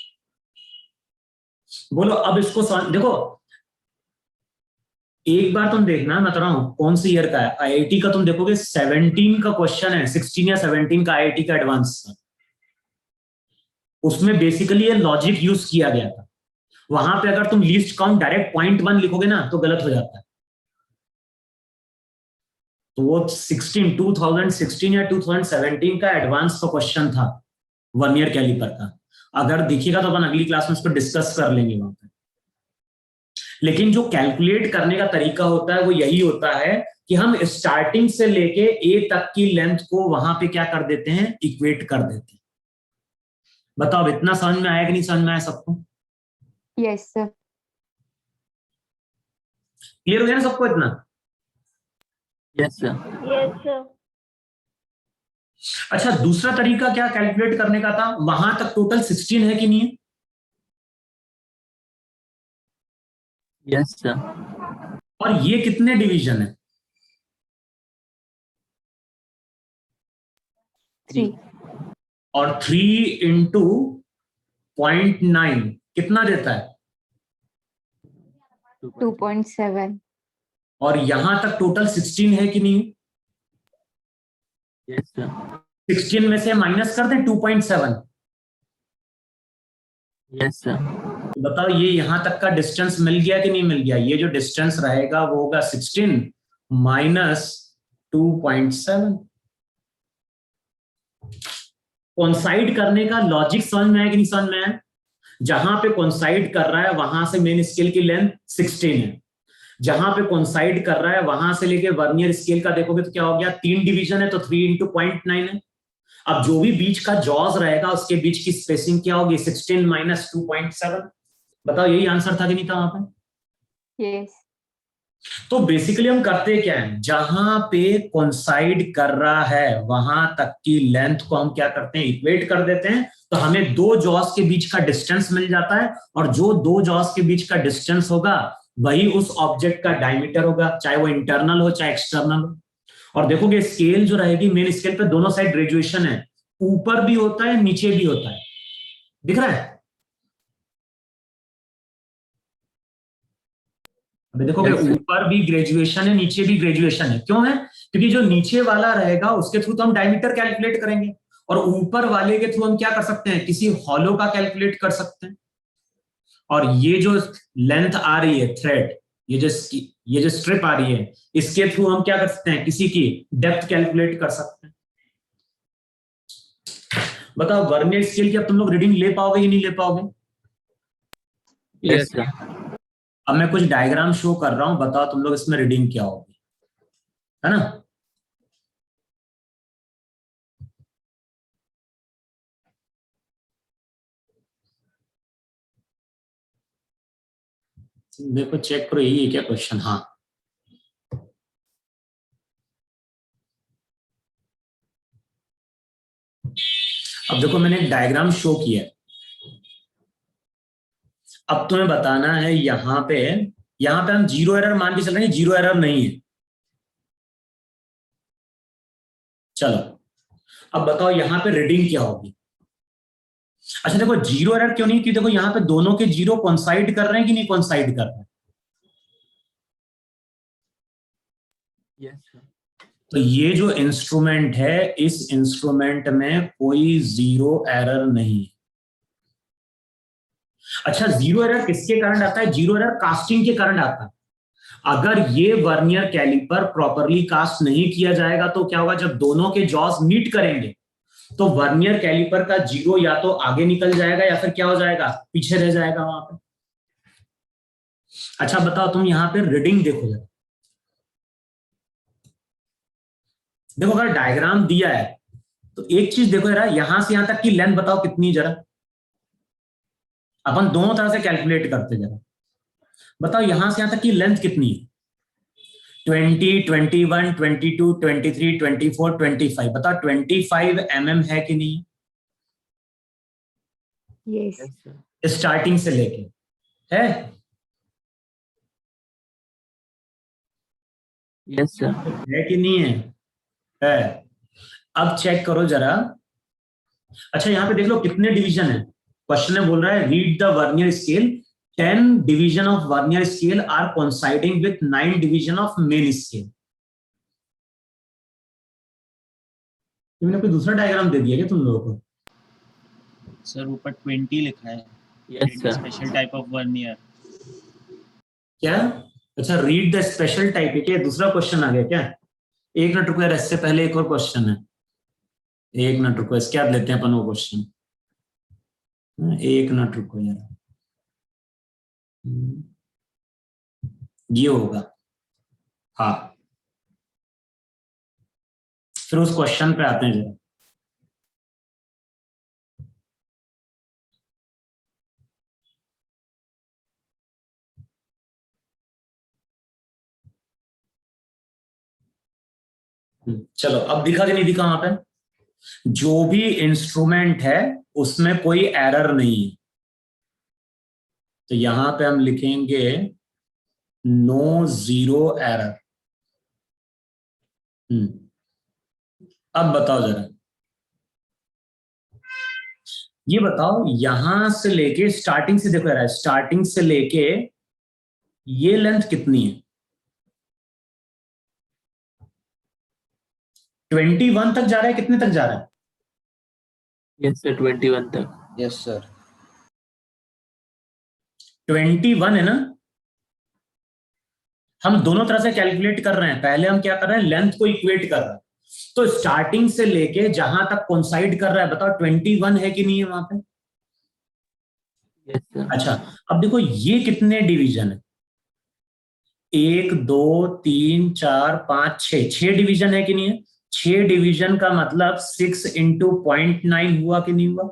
बोलो अब इसको देखो एक बार तुम देखना, मैं बता रहा हूं कौन सी ईयर का है। IIT का तुम देखोगे 17 का क्वेश्चन है, 16 या 17 का IIT का एडवांस था। उसमें बेसिकली ये लॉजिक यूज किया गया था। वहां पे अगर तुम लीस्ट काउंट डायरेक्ट 0.1 लिखोगे ना तो गलत हो जाता है। तो वो 2016 या 2017 का एडवांस का क्वेश्चन था वर्नियर कैलिपर का। अगर दिखेगा तो अपन अगली क्लास में उसको डिस्कस कर लेंगे वहां पे। लेकिन जो कैलकुलेट करने का तरीका होता है वो यही होता है कि हम स्टार्टिंग से लेके A तक की लेंथ को वहां पे क्या कर देते हैं, इक्वेट कर देते हैं। बताओ अब इतना समझ में आया कि नहीं समझ में आया सबको? Yes, sir. क्लियर हो गया ना सबको इतना? Yes, sir. Yes, sir. अच्छा दूसरा तरीका क्या कैलकुलेट करने का था? वहां तक टोटल 16 है कि नहीं है? Yes, sir. और ये कितने डिवीजन है? 3. और 3 इंटू 0.9 कितना देता है? 2.7. और यहां तक टोटल 16 है कि नहीं? Yes, sir. 16 में से माइनस कर दें 2.7। Yes, sir. बताओ ये यहां तक का डिस्टेंस मिल गया कि नहीं मिल गया? ये जो डिस्टेंस रहेगा वो होगा 16 माइनस 2.7। कॉन्साइड करने का लॉजिक समझ में आया कि नहीं समझ में आया? जहां पे कॉन्साइड कर रहा है वहां से मेन स्केल की लेंथ 16 है, जहां पे कॉन्साइड कर रहा है वहां से लेके वर्नियर स्केल का देखोगे तो क्या हो गया, 3 डिवीजन है तो 3 इंटू 0.9 है। अब जो भी बीच का जॉज रहेगा उसके बीच की स्पेसिंग क्या होगी, 16 माइनस 2.7। बताओ यही आंसर था कि नहीं था वहां पे? Yes. तो बेसिकली हम करते क्या है, जहां पे कोइंसाइड कर रहा है वहां तक की लेंथ को हम क्या करते हैं, इक्वेट कर देते हैं, तो हमें दो जॉस के बीच का डिस्टेंस मिल जाता है, और जो दो जॉस के बीच का डिस्टेंस होगा वही उस ऑब्जेक्ट का डायमीटर होगा, चाहे वो इंटरनल हो चाहे एक्सटर्नल हो। और देखोगे स्केल जो रहेगी, मेन स्केल पे दोनों साइड ग्रेजुएशन है, ऊपर भी होता है नीचे भी होता है, दिख रहा है? अभी देखोगे Yes, sir. ऊपर भी ग्रेजुएशन है नीचे भी ग्रेजुएशन है, क्यों है? क्योंकि जो नीचे वाला रहेगा उसके थ्रू तो हम डायमीटर कैलकुलेट करेंगे, और ऊपर वाले के थ्रू हम क्या कर सकते हैं, किसी हॉलो का कैलकुलेट कर सकते हैं। और ये जो लेंथ आ रही है थ्रेड, ये जो स्ट्रिप आ रही है, इसके थ्रू हम क्या कर सकते हैं, किसी की डेप्थ कैलकुलेट कर सकते हैं। बताओ वर्नियर स्केल की अब तुम लोग रीडिंग ले पाओगे कि नहीं ले पाओगे? Yes, sir. अब मैं कुछ डायग्राम शो कर रहा हूं, बताओ तुम लोग इसमें रीडिंग क्या होगी, है ना? देखो चेक करो, यही है क्या क्वेश्चन? हाँ, अब देखो मैंने एक डायग्राम शो किया है। अब तुम्हें बताना है यहां पे हम जीरो एरर मान के चल रहे हैं, जीरो एरर नहीं है। चलो अब बताओ यहां पे रीडिंग क्या होगी। अच्छा देखो जीरो एरर क्यों नहीं, क्योंकि देखो यहां पे दोनों के जीरो कोइंसाइड कर रहे हैं कि नहीं कोइंसाइड कर रहे हैं? Yes, sir. तो ये जो इंस्ट्रूमेंट है, इस इंस्ट्रूमेंट में कोई जीरो एरर नहीं है। अच्छा जीरो एरर किसके कारण आता है? जीरो एरर कास्टिंग के कारण आता है। अगर ये वर्नियर कैलिपर प्रॉपरली कास्ट नहीं किया जाएगा तो क्या होगा, जब दोनों के जॉस मीट करेंगे तो वर्नियर कैलिपर का जीरो या तो आगे निकल जाएगा या फिर क्या हो जाएगा, पीछे रह जाएगा वहां पे। अच्छा बताओ तुम यहां पे रीडिंग देखो जरा, देखो अगर डायग्राम दिया है तो एक चीज देखो जरा, यहां से यहां तक की लेंथ बताओ कितनी, जरा अपन दोनों तरह से कैलकुलेट करते जरा, बताओ यहां से यहां तक की लेंथ कितनी है? 20, 21, 22, 23, 24, 25, बताओ 25 mm है कि नहीं? Yes. Yes, sir. स्टार्टिंग से लेके है? Yes, sir. है कि नहीं है? है। अब चेक करो जरा। अच्छा यहां पे देख लो कितने डिवीजन है, क्वेश्चन में बोल रहा है read the vernier scale, 10 division of vernier scale are coinciding with 9 division of main scale. तुमने कोई दूसरा डायग्राम दे दिया क्या तुम लोगों को? सर ऊपर 20 लिखा है। Yes, sir. Special type of vernier. क्या? अच्छा रीड द स्पेशल टाइप है क्या? दूसरा क्वेश्चन आ गया क्या? एक मिनट रुको यार, इससे पहले एक और क्वेश्चन है, एक मिनट रुको, इसके बाद लेते हैं अपन वो क्वेश्चन। एक मिनट रुको यार, ये होगा, हाँ फिर उस क्वेश्चन पे आते हैं जरा। चलो अब दिखा कि नहीं दिखा वहां पे? जो भी इंस्ट्रूमेंट है उसमें कोई एरर नहीं है, तो यहां पे हम लिखेंगे नो जीरो एरर। अब बताओ जरा, ये बताओ यहां से लेके स्टार्टिंग से देखो यार, स्टार्टिंग से लेके ये लेंथ कितनी है? 21 तक जा रहा है, कितने तक जा रहा है? Yes, sir. 21 तक. Yes, sir. 21 है ना? हम दोनों तरह से कैलकुलेट कर रहे हैं, पहले हम क्या कर रहे हैं, लेंथ को इक्वेट कर रहे हैं, तो स्टार्टिंग से लेके जहां तक कोइंसाइड कर रहा है, बताओ 21 है कि नहीं है वहां पे? Yes, sir. अच्छा अब देखो ये कितने डिवीजन है, 1 2 3 4 5 6, 6 डिवीजन है कि नहीं है? 6 डिवीजन का मतलब 6 इंटू 0.9 हुआ कि नहीं हुआ?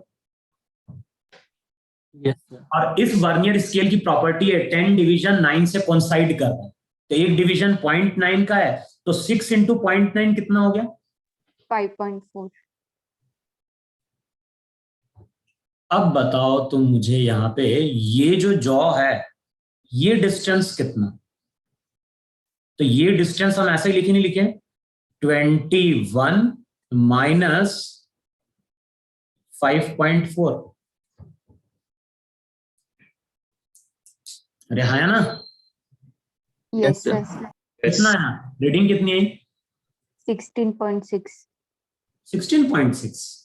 Yes, sir. और इस वर्नियर स्केल की प्रॉपर्टी है 10 डिवीजन 9 से कोइंसाइड कर रहा है, तो एक डिवीजन 0.9 का है, तो 6 इंटू 0.9 कितना हो गया? 5.4. अब बताओ तुम मुझे यहाँ पे ये जो जॉ है ये डिस्टेंस कितना? तो ये डिस्टेंस हम ऐसे ही लिखे नहीं लिखे 21 माइनस 5.4. अरे हाँ है ना? Yes, sir. sir. कितना है? रीडिंग कितनी है? 16.6. 16.6.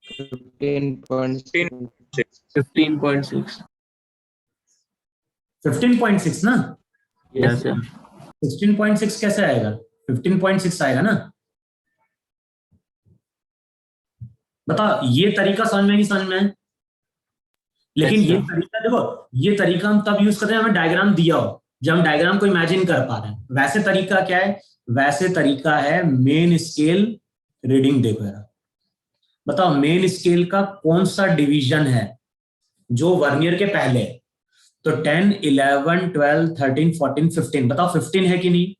15.6. 15.6. 15.6 ना? Yes, sir. 16.6 कैसे आएगा? 15.6 आएगा ना? बताओ, ये तरीका समझ में नहीं समझ में? लेकिन Yes, ये sir. तरीका देखो, ये तरीका हम तब यूज करते हैं हमें डायग्राम दिया हो, जब हम डायग्राम को इमेजिन कर पा रहे हैं। वैसे तरीका क्या है? वैसे तरीका है मेन स्केल रीडिंग। देखो यार, बताओ मेन स्केल का कौन सा डिवीजन है जो वर्नियर के पहले? तो 10, 11, 12, 13, 14, 15। बताओ 15 है कि नहीं?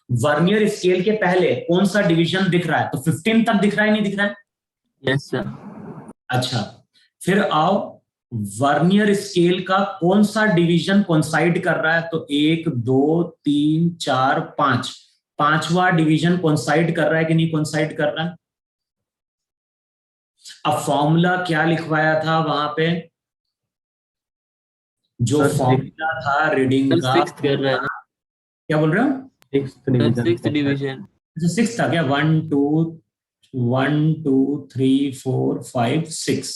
वर्नियर स्केल के पहले कौन सा डिवीजन दिख रहा है? तो 15 तक दिख रहा है, नहीं दिख रहा है? Yes, sir. अच्छा, फिर आओ वर्नियर स्केल का कौन सा डिवीजन कोइंसाइड कर रहा है? तो 1, 2, 3, 4, 5, पांचवा डिवीजन कोइंसाइड कर रहा है कि नहीं कोइंसाइड कर रहा है? अब फॉर्मूला क्या लिखवाया था वहां पे? जो Sir, फॉर्मूला था रीडिंग Sir, का, sixth कर रहा है ना? क्या बोल रहे हो? Sir, sixth division. अच्छा, 6 था क्या? 1 2 1 2 3 4 5 6।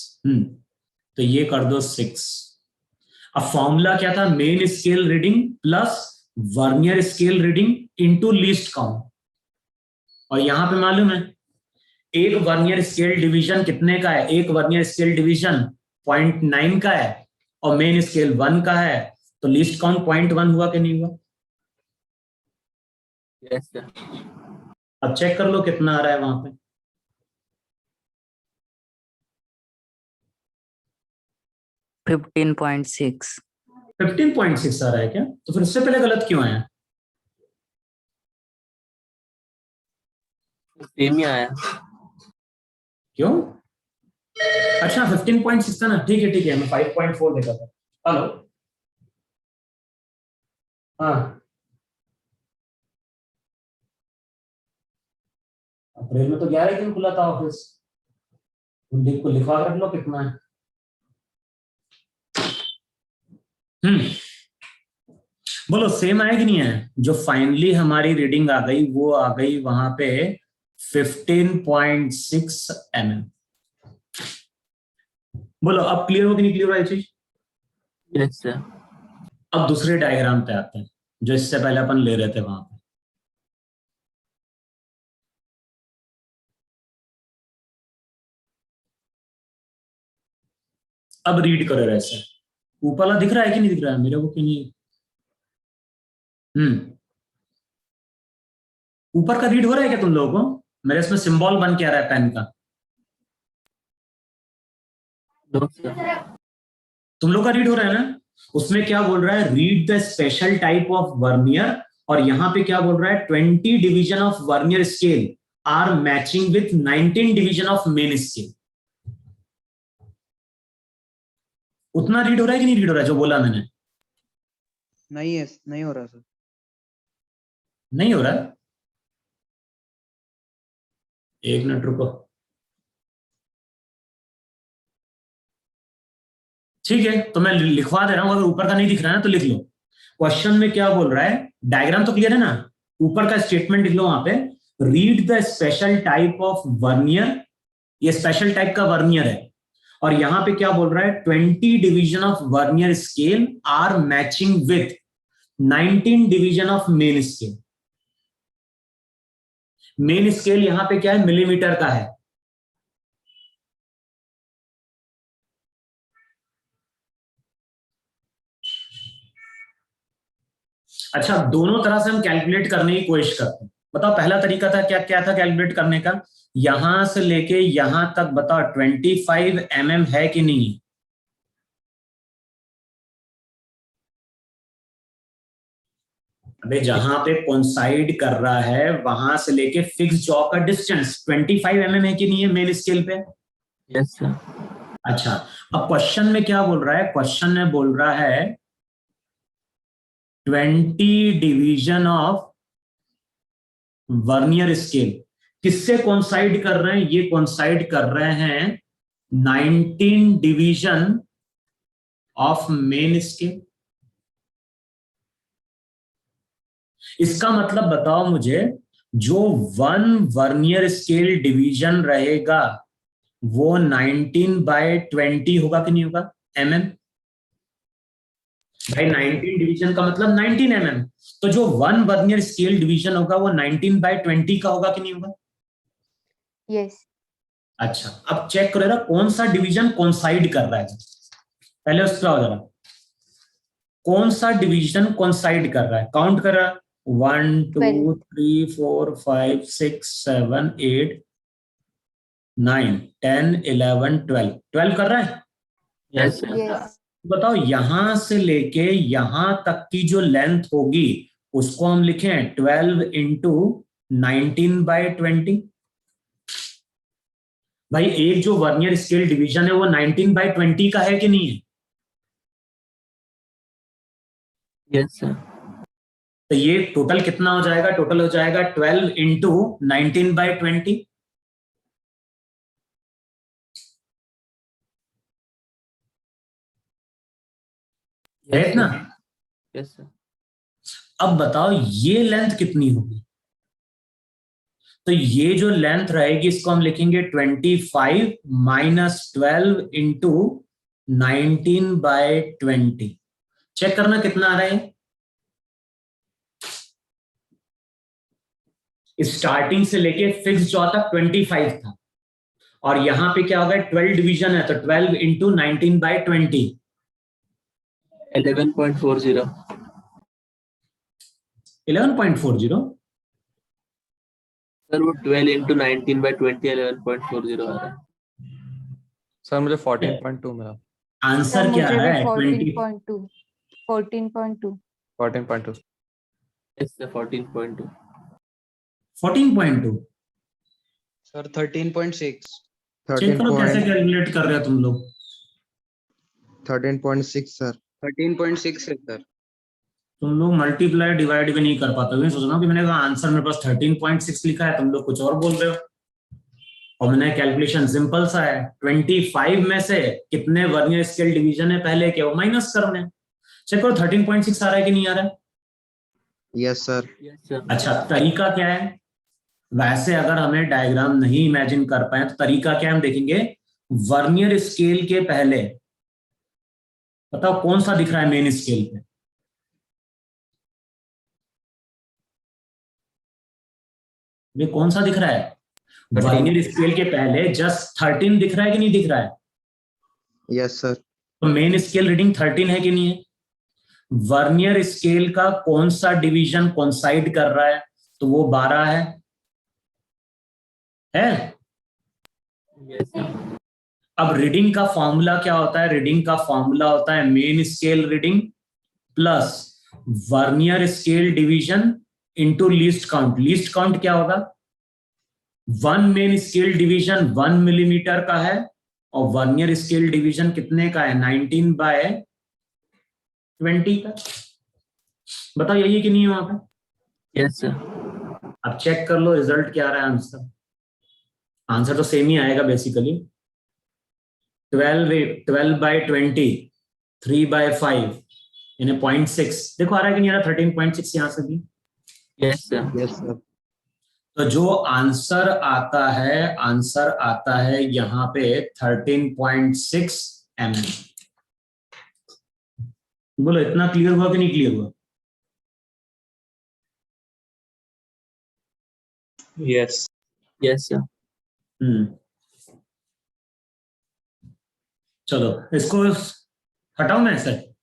तो ये कर दो 6। अब फॉर्मूला क्या था? Main scale reading plus vernier scale reading into least count. और यहां पे मालूम है एक वर्नियर स्केल डिवीजन कितने का है? एक वर्नियर स्केल डिवीजन 0.9 का है और मेन स्केल 1 का है, तो लीस्ट काउंट 0.1 हुआ कि नहीं हुआ? Yes, sir. अब चेक कर लो कितना आ रहा है वहां पे। 15.6. 15.6 आ रहा है क्या? तो फिर उससे पहले गलत क्यों आया? Same ही आया. क्यों? अच्छा 15.6 था ना? ठीक है ठीक है, मैं 5.4 देखा था। हेलो, हाँ, अप्रैल में तो 11 दिन खुला था ऑफिस। को लिखवा कर रख लो कितना है। बोलो सेम आया कि नहीं है? जो फाइनली हमारी रीडिंग आ गई वो आ गई वहां पे 15.6 mm। बोलो अब क्लियर हो कि नहीं क्लियर हुआ ये चीज? Yes, sir. अब दूसरे डायग्राम पे आते हैं जो इससे पहले अपन ले रहे थे वहां पे। अब रीड करो ऐसे। ऊपर वाला दिख रहा है कि नहीं दिख रहा है मेरे को कि नहीं? ऊपर का रीड हो रहा है क्या तुम लोगों को? मेरे इसमें सिंबल बन के आ रहा है पेन का। No, sir. तुम लोग का रीड हो रहा है ना? उसमें क्या बोल रहा है? Read the special type of vernier. और यहां पे क्या बोल रहा है? 20 division of vernier scale are matching with 19 division of main scale. उतना रीड हो रहा है कि नहीं रीड हो रहा है जो बोला मैंने? नहीं है, नहीं हो रहा सर। नहीं हो रहा है? एक मिनट रुको। ठीक है, तो मैं लिखवा दे रहा हूं, अगर ऊपर का नहीं दिख रहा है ना तो लिख लो। क्वेश्चन में क्या बोल रहा है? डायग्राम तो क्लियर है ना? ऊपर का स्टेटमेंट लिख लो वहां पे, read the special type of vernier. ये स्पेशल टाइप का वर्नियर है। और यहां पे क्या बोल रहा है? 20 division of vernier scale are matching with 19 division of main scale. Main scale यहां पे क्या है? मिलीमीटर का है। अच्छा, दोनों तरह से हम कैलकुलेट करने की कोशिश करते हैं। बताओ पहला तरीका था क्या? क्या था कैलकुलेट करने का? यहां से लेके यहां तक बताओ 25 mm है कि नहीं? अबे जहां पे कोइंसाइड कर रहा है वहां से लेके फिक्स जॉ का डिस्टेंस 25 mm है कि नहीं है मेन स्केल पे? Yes, sir. अच्छा, अब क्वेश्चन में क्या बोल रहा है? क्वेश्चन में बोल रहा है 20 डिवीजन ऑफ वर्नियर स्केल। किससे कोइंसाइड कर रहे हैं? ये कोइंसाइड कर रहे हैं 19 डिवीजन ऑफ मेन स्केल। इसका मतलब बताओ मुझे, जो 1 वर्नियर स्केल डिवीजन रहेगा वो 19/20 होगा कि नहीं होगा? mm। भाई 19 डिवीजन का मतलब 19 mm, तो जो 1 वर्नियर स्केल डिवीजन होगा वो 19/20 का होगा कि नहीं होगा? Yes. अच्छा, अब चेक करो जरा कौन सा डिवीजन कोइंसाइड कर रहा है। पहले उस पर आओ जरा, कौन सा डिवीजन कोइंसाइड कर रहा है? काउंट कर रहा है 1 2 12. 3 4 5 6 7 8 9 10 11 12 12 कर रहा है। Yes, sir. Yes. बताओ यहां से लेके यहां तक की जो लेंथ होगी उसको हम लिखें 12 इंटू 19/20। भाई एक जो वर्नियर स्केल डिवीजन है वो 19/20 का है कि नहीं है? Yes, sir. तो ये टोटल कितना हो जाएगा? टोटल हो जाएगा 12 इंटू 19/20। है Yes, ना? sir. Yes, sir. अब बताओ ये लेंथ कितनी होगी? तो ये जो लेंथ रहेगी इसको हम लिखेंगे 25 माइनस 12 इंटू 19/20। चेक करना कितना आ रहा है। स्टार्टिंग से लेके फिक्स जॉ तक 25 था और यहां पे क्या होगा? 12 डिवीजन है तो 12 इंटू 19/20। 11.40. 11.40। सर वो 12 into 19/20 11.40 आ रहा है। सर मुझे 14.2 मिला। आंसर क्या मुझे भी है? 20 14.2. 14.2. 14.2। Yes, sir. 14.2. 14.2। सर 13.6. चेक करो कैसे कैलकुलेट कर रहे हो तुम लोग। 13.6 सर। 13.6 है सर। तुम लोग मल्टीप्लाई डिवाइड भी नहीं कर पाते हो। सोचना कि मैंने कहा आंसर मेरे पास 13.6 लिखा है, तुम लोग कुछ और बोल रहे हो। और मैंने कैलकुलेशन सिंपल सा है, 25 में से कितने वर्नियर स्केल डिवीजन है पहले के वो माइनस करने। चेक करो 13.6 आ रहा है कि नहीं आ रहा है। Yes sir. Yes, sir. अच्छा, तरीका क्या है? वैसे अगर हमें डायग्राम नहीं इमेजिन कर पाए तो तरीका क्या है हम देखेंगे। वर्नियर स्केल के पहले बताओ कौन सा दिख रहा है मेन स्केल पे? ये कौन सा दिख रहा है? 13. वर्नियर स्केल के पहले जस्ट 13 दिख रहा है कि नहीं दिख रहा है? Yes sir. तो मेन स्केल रीडिंग 13 है कि नहीं है? वर्नियर स्केल का कौन सा डिवीजन कोइंसाइड कर रहा है? तो वो 12 है। Yes, sir. अब रीडिंग का फॉर्मूला क्या होता है? रीडिंग का फॉर्मूला होता है main scale reading plus vernier scale division into least count. Least count क्या होगा? 1 मेन स्केल डिवीजन 1 मिलीमीटर का है और वर्नियर स्केल डिवीजन कितने का है? 19/20 का। बताओ यही है कि नहीं है वहां पे? Yes, sir. अब चेक कर लो रिजल्ट क्या आ रहा है। आंसर आंसर तो सेम ही आएगा बेसिकली। 12/20 3/5 यानी 0.6। देखो आ रहा है कि नहीं आ रहा? 13.6 यहां से भी। Yes, sir. Yes sir. तो जो आंसर आता है यहां पे 13.6 mm। बोलो इतना क्लियर हुआ कि नहीं क्लियर हुआ? Yes. Yes, sir. चलो इसको हटाओ मैं सर।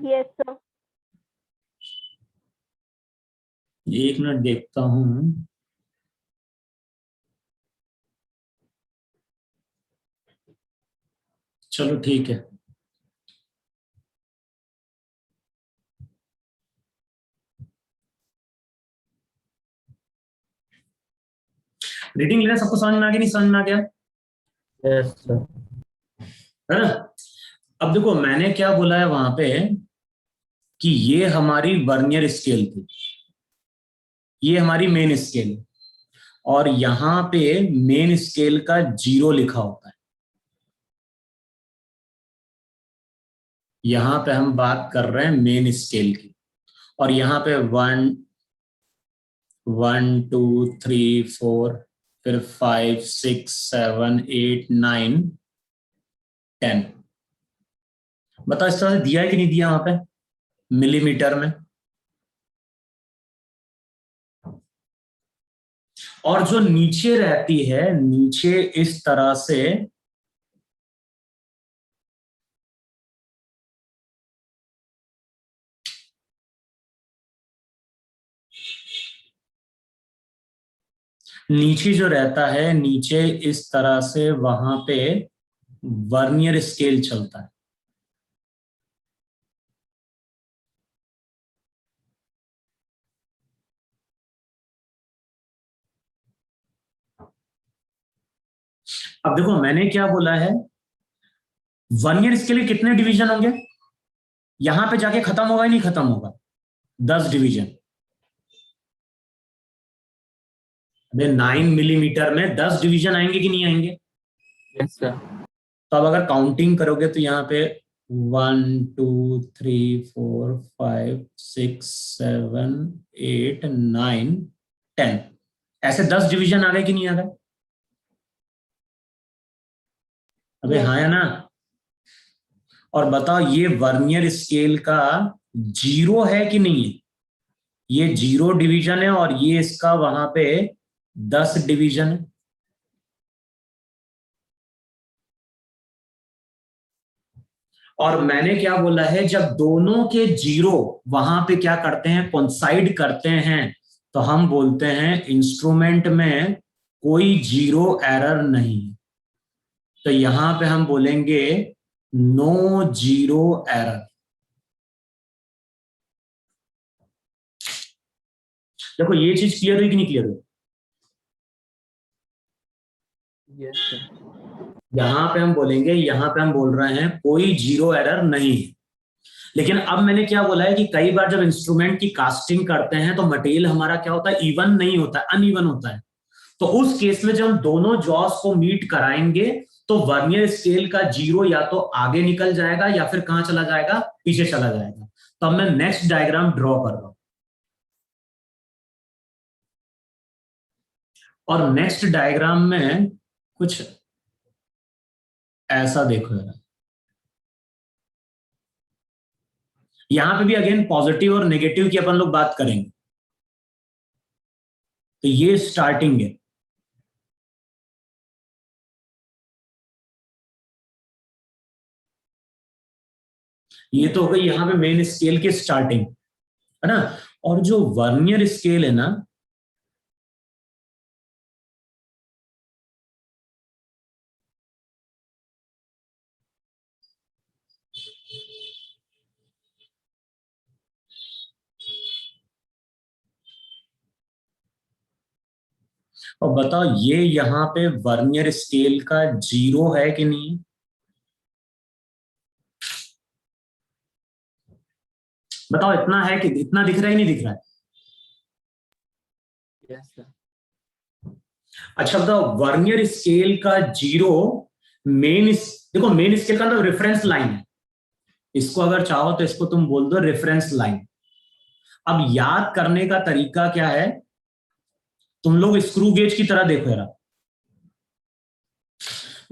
Yes, sir. एक मिनट देखता हूं। चलो ठीक है। रीडिंग लेना सबको समझ में आ गया, नहीं समझ में आ गया? Yes sir. है ना? अब देखो मैंने क्या बोला है वहां पे कि ये हमारी वर्नियर स्केल थी, ये हमारी मेन स्केल, और यहां पे मेन स्केल का 0 लिखा होता है। यहां पे हम बात कर रहे हैं मेन स्केल की, और यहां पे 1 1 2 3 4 फिर 5 6 7 8 9 10। बताओ इस तरह से दिया है कि नहीं दिया वहां पे मिलीमीटर में? और जो नीचे रहती है, नीचे इस तरह से नीचे जो रहता है, नीचे इस तरह से वहां पे वर्नियर स्केल चलता है। अब देखो मैंने क्या बोला है, वर्नियर स्केल के कितने डिवीजन होंगे? यहां पे जाके खत्म होगा या नहीं खत्म होगा? 10 डिवीजन। 9 मिलीमीटर में 10 डिवीजन आएंगे कि नहीं आएंगे? Yes sir. तो अब अगर काउंटिंग करोगे तो यहाँ पे 1 2 3 4 5 6 7 8 9 10 ऐसे 10 डिवीजन आ गए कि नहीं आ गए? अबे Yes. हाँ या ना? और बताओ ये वर्नियर स्केल का 0 है कि नहीं है? ये 0 डिवीजन है और ये इसका वहां पे 10 डिवीजन है। और मैंने क्या बोला है, जब दोनों के 0 वहां पे क्या करते हैं, कोइंसाइड करते हैं, तो हम बोलते हैं इंस्ट्रूमेंट में कोई 0 एरर नहीं। तो यहां पे हम बोलेंगे नो 0 एरर। देखो ये चीज क्लियर हुई कि नहीं क्लियर हुई? Yes sir. यहां पे हम बोलेंगे, यहां पे हम बोल रहे हैं कोई 0 एरर नहीं है। लेकिन अब मैंने क्या बोला है कि कई बार जब इंस्ट्रूमेंट की कास्टिंग करते हैं तो मटेरियल हमारा क्या होता है, इवन नहीं होता है, अनइवन होता है। तो उस केस में जब हम दोनों जॉस को मीट कराएंगे तो वर्नियर स्केल का 0 या तो आगे निकल जाएगा या फिर कहां चला जाएगा, पीछे चला जाएगा। तो अब मैं नेक्स्ट डायग्राम ड्रॉ कर रहा हूं, और नेक्स्ट डायग्राम में कुछ ऐसा देखो जरा। यहां पे भी अगेन पॉजिटिव और नेगेटिव की अपन लोग बात करेंगे। तो ये स्टार्टिंग है, ये तो हो गई यहां पे मेन स्केल की स्टार्टिंग, है ना? और जो वर्नियर स्केल है ना, और बताओ ये यहां पे वर्नियर स्केल का 0 है कि नहीं? बताओ इतना है कि इतना दिख रहा है, नहीं दिख रहा है? Yes sir. अच्छा बताओ वर्नियर स्केल का 0 मेन, देखो मेन स्केल का मतलब रेफरेंस लाइन है, इसको अगर चाहो तो इसको तुम बोल दो रेफरेंस लाइन। अब याद करने का तरीका क्या है, तुम लोग स्क्रू गेज की तरह देखो जरा।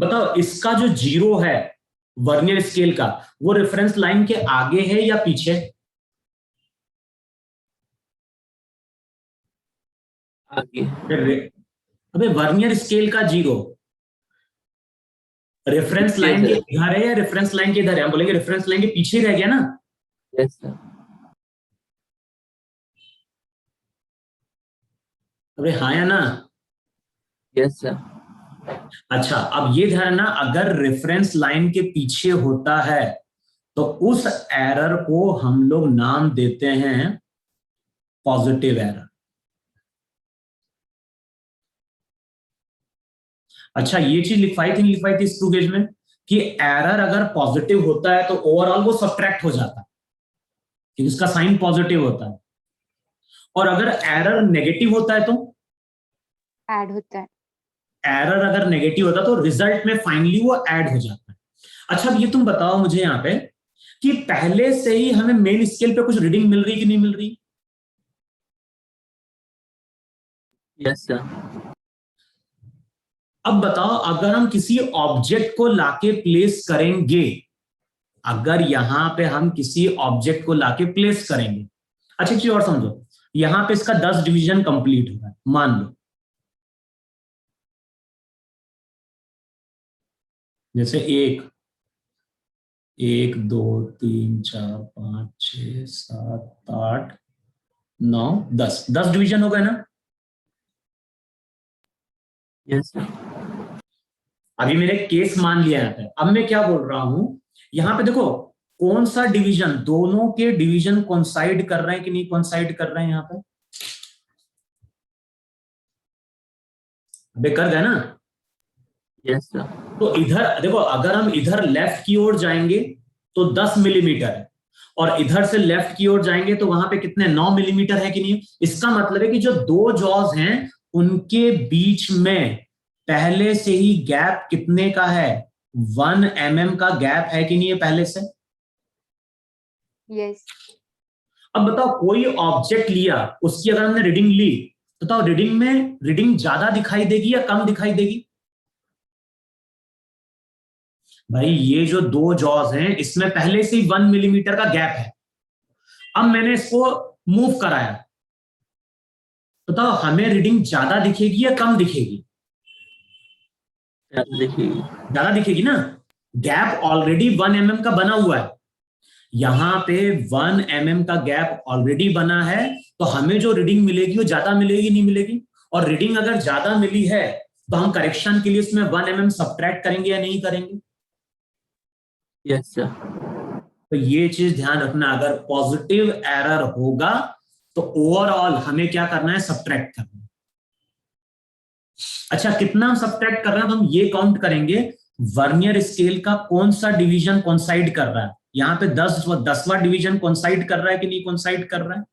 बताओ इसका जो 0 है वर्नियर स्केल का, वो रेफरेंस लाइन के आगे है या पीछे? आगे। अबे वर्नियर स्केल का 0 रेफरेंस लाइन के इधर है या रेफरेंस लाइन के इधर है? हम बोलेंगे रेफरेंस लाइन के पीछे ही रह गया ना। Yes sir. अबे हाँ या ना? Yes sir. अच्छा अब ये ध्यान ना, अगर रेफरेंस लाइन के पीछे होता है तो उस एरर को हम लोग नाम देते हैं पॉजिटिव एरर। अच्छा, ये चीज लिखवाई थी नहीं लिखवाई थी स्क्रू गेज में कि एरर अगर पॉजिटिव होता है तो ओवरऑल वो सब्ट्रैक्ट हो जाता है क्योंकि उसका साइन पॉजिटिव होता है, और अगर एरर नेगेटिव होता है तो ऐड होता है। एरर अगर नेगेटिव होता है तो रिजल्ट में फाइनली वो ऐड हो जाता है। अच्छा, अब ये तुम बताओ मुझे यहाँ पे कि पहले से ही हमें मेन स्केल पे कुछ रीडिंग मिल रही कि नहीं मिल रही? Yes sir. अब बताओ, अगर हम किसी ऑब्जेक्ट को लाके प्लेस करेंगे, अगर यहां पे हम किसी ऑब्जेक्ट को लाके प्लेस करेंगे, अच्छा चीज और समझो, यहां पे इसका 10 डिवीजन कंप्लीट होगा मान लो, जैसे 1 1 2 3 4 5 6 7 8 9 10 10 डिवीजन हो गए ना? Yes sir. अभी मैंने केस मान लिया है। अब मैं क्या बोल रहा हूं, यहां पे देखो कौन सा डिवीजन, दोनों के डिवीजन कोइंसाइड कर रहे हैं कि नहीं कोइंसाइड कर रहे हैं यहां पे? अबे कर गए ना? Yes sir. तो इधर देखो, अगर हम इधर लेफ्ट की ओर जाएंगे तो 10 मिलीमीटर है, और इधर से लेफ्ट की ओर जाएंगे तो वहां पे कितने 9 मिलीमीटर है कि नहीं? इसका मतलब है कि जो दो जॉज हैं उनके बीच में पहले से ही गैप कितने का है? 1 mm का गैप है कि नहीं है पहले से? यस। अब बताओ, कोई ऑब्जेक्ट लिया, उसकी अगर हमने रीडिंग ली तो बताओ रीडिंग में रीडिंग ज्यादा दिखाई देगी या कम दिखाई देगी? भाई ये जो दो जॉज हैं इसमें पहले से ही 1 मिलीमीटर का गैप है। अब मैंने इसको मूव कराया, बताओ हमें रीडिंग ज्यादा दिखेगी या कम दिखेगी? देखिए ज्यादा दिखेगी ना, गैप ऑलरेडी 1 mm का बना हुआ है, यहां पे 1 mm का गैप ऑलरेडी बना है, तो हमें जो रीडिंग मिलेगी वो ज्यादा मिलेगी नहीं मिलेगी? और रीडिंग अगर ज्यादा मिली है तो हम करेक्शन के लिए इसमें 1 mm सब्ट्रैक्ट करेंगे या नहीं करेंगे? Yes sir. तो ये चीज ध्यान रखना, अगर पॉजिटिव एरर होगा तो ओवरऑल हमें क्या करना है? सब्ट्रैक्ट करना है। अच्छा, कितना हम सब्ट्रैक्ट कर रहे हैं तो हम ये काउंट करेंगे वर्नियर स्केल का कौन सा डिवीजन कोइंसाइड कर रहा है। यहां पे 10वां डिवीजन कोइंसाइड कर रहा है कि नहीं कोइंसाइड कर रहा है?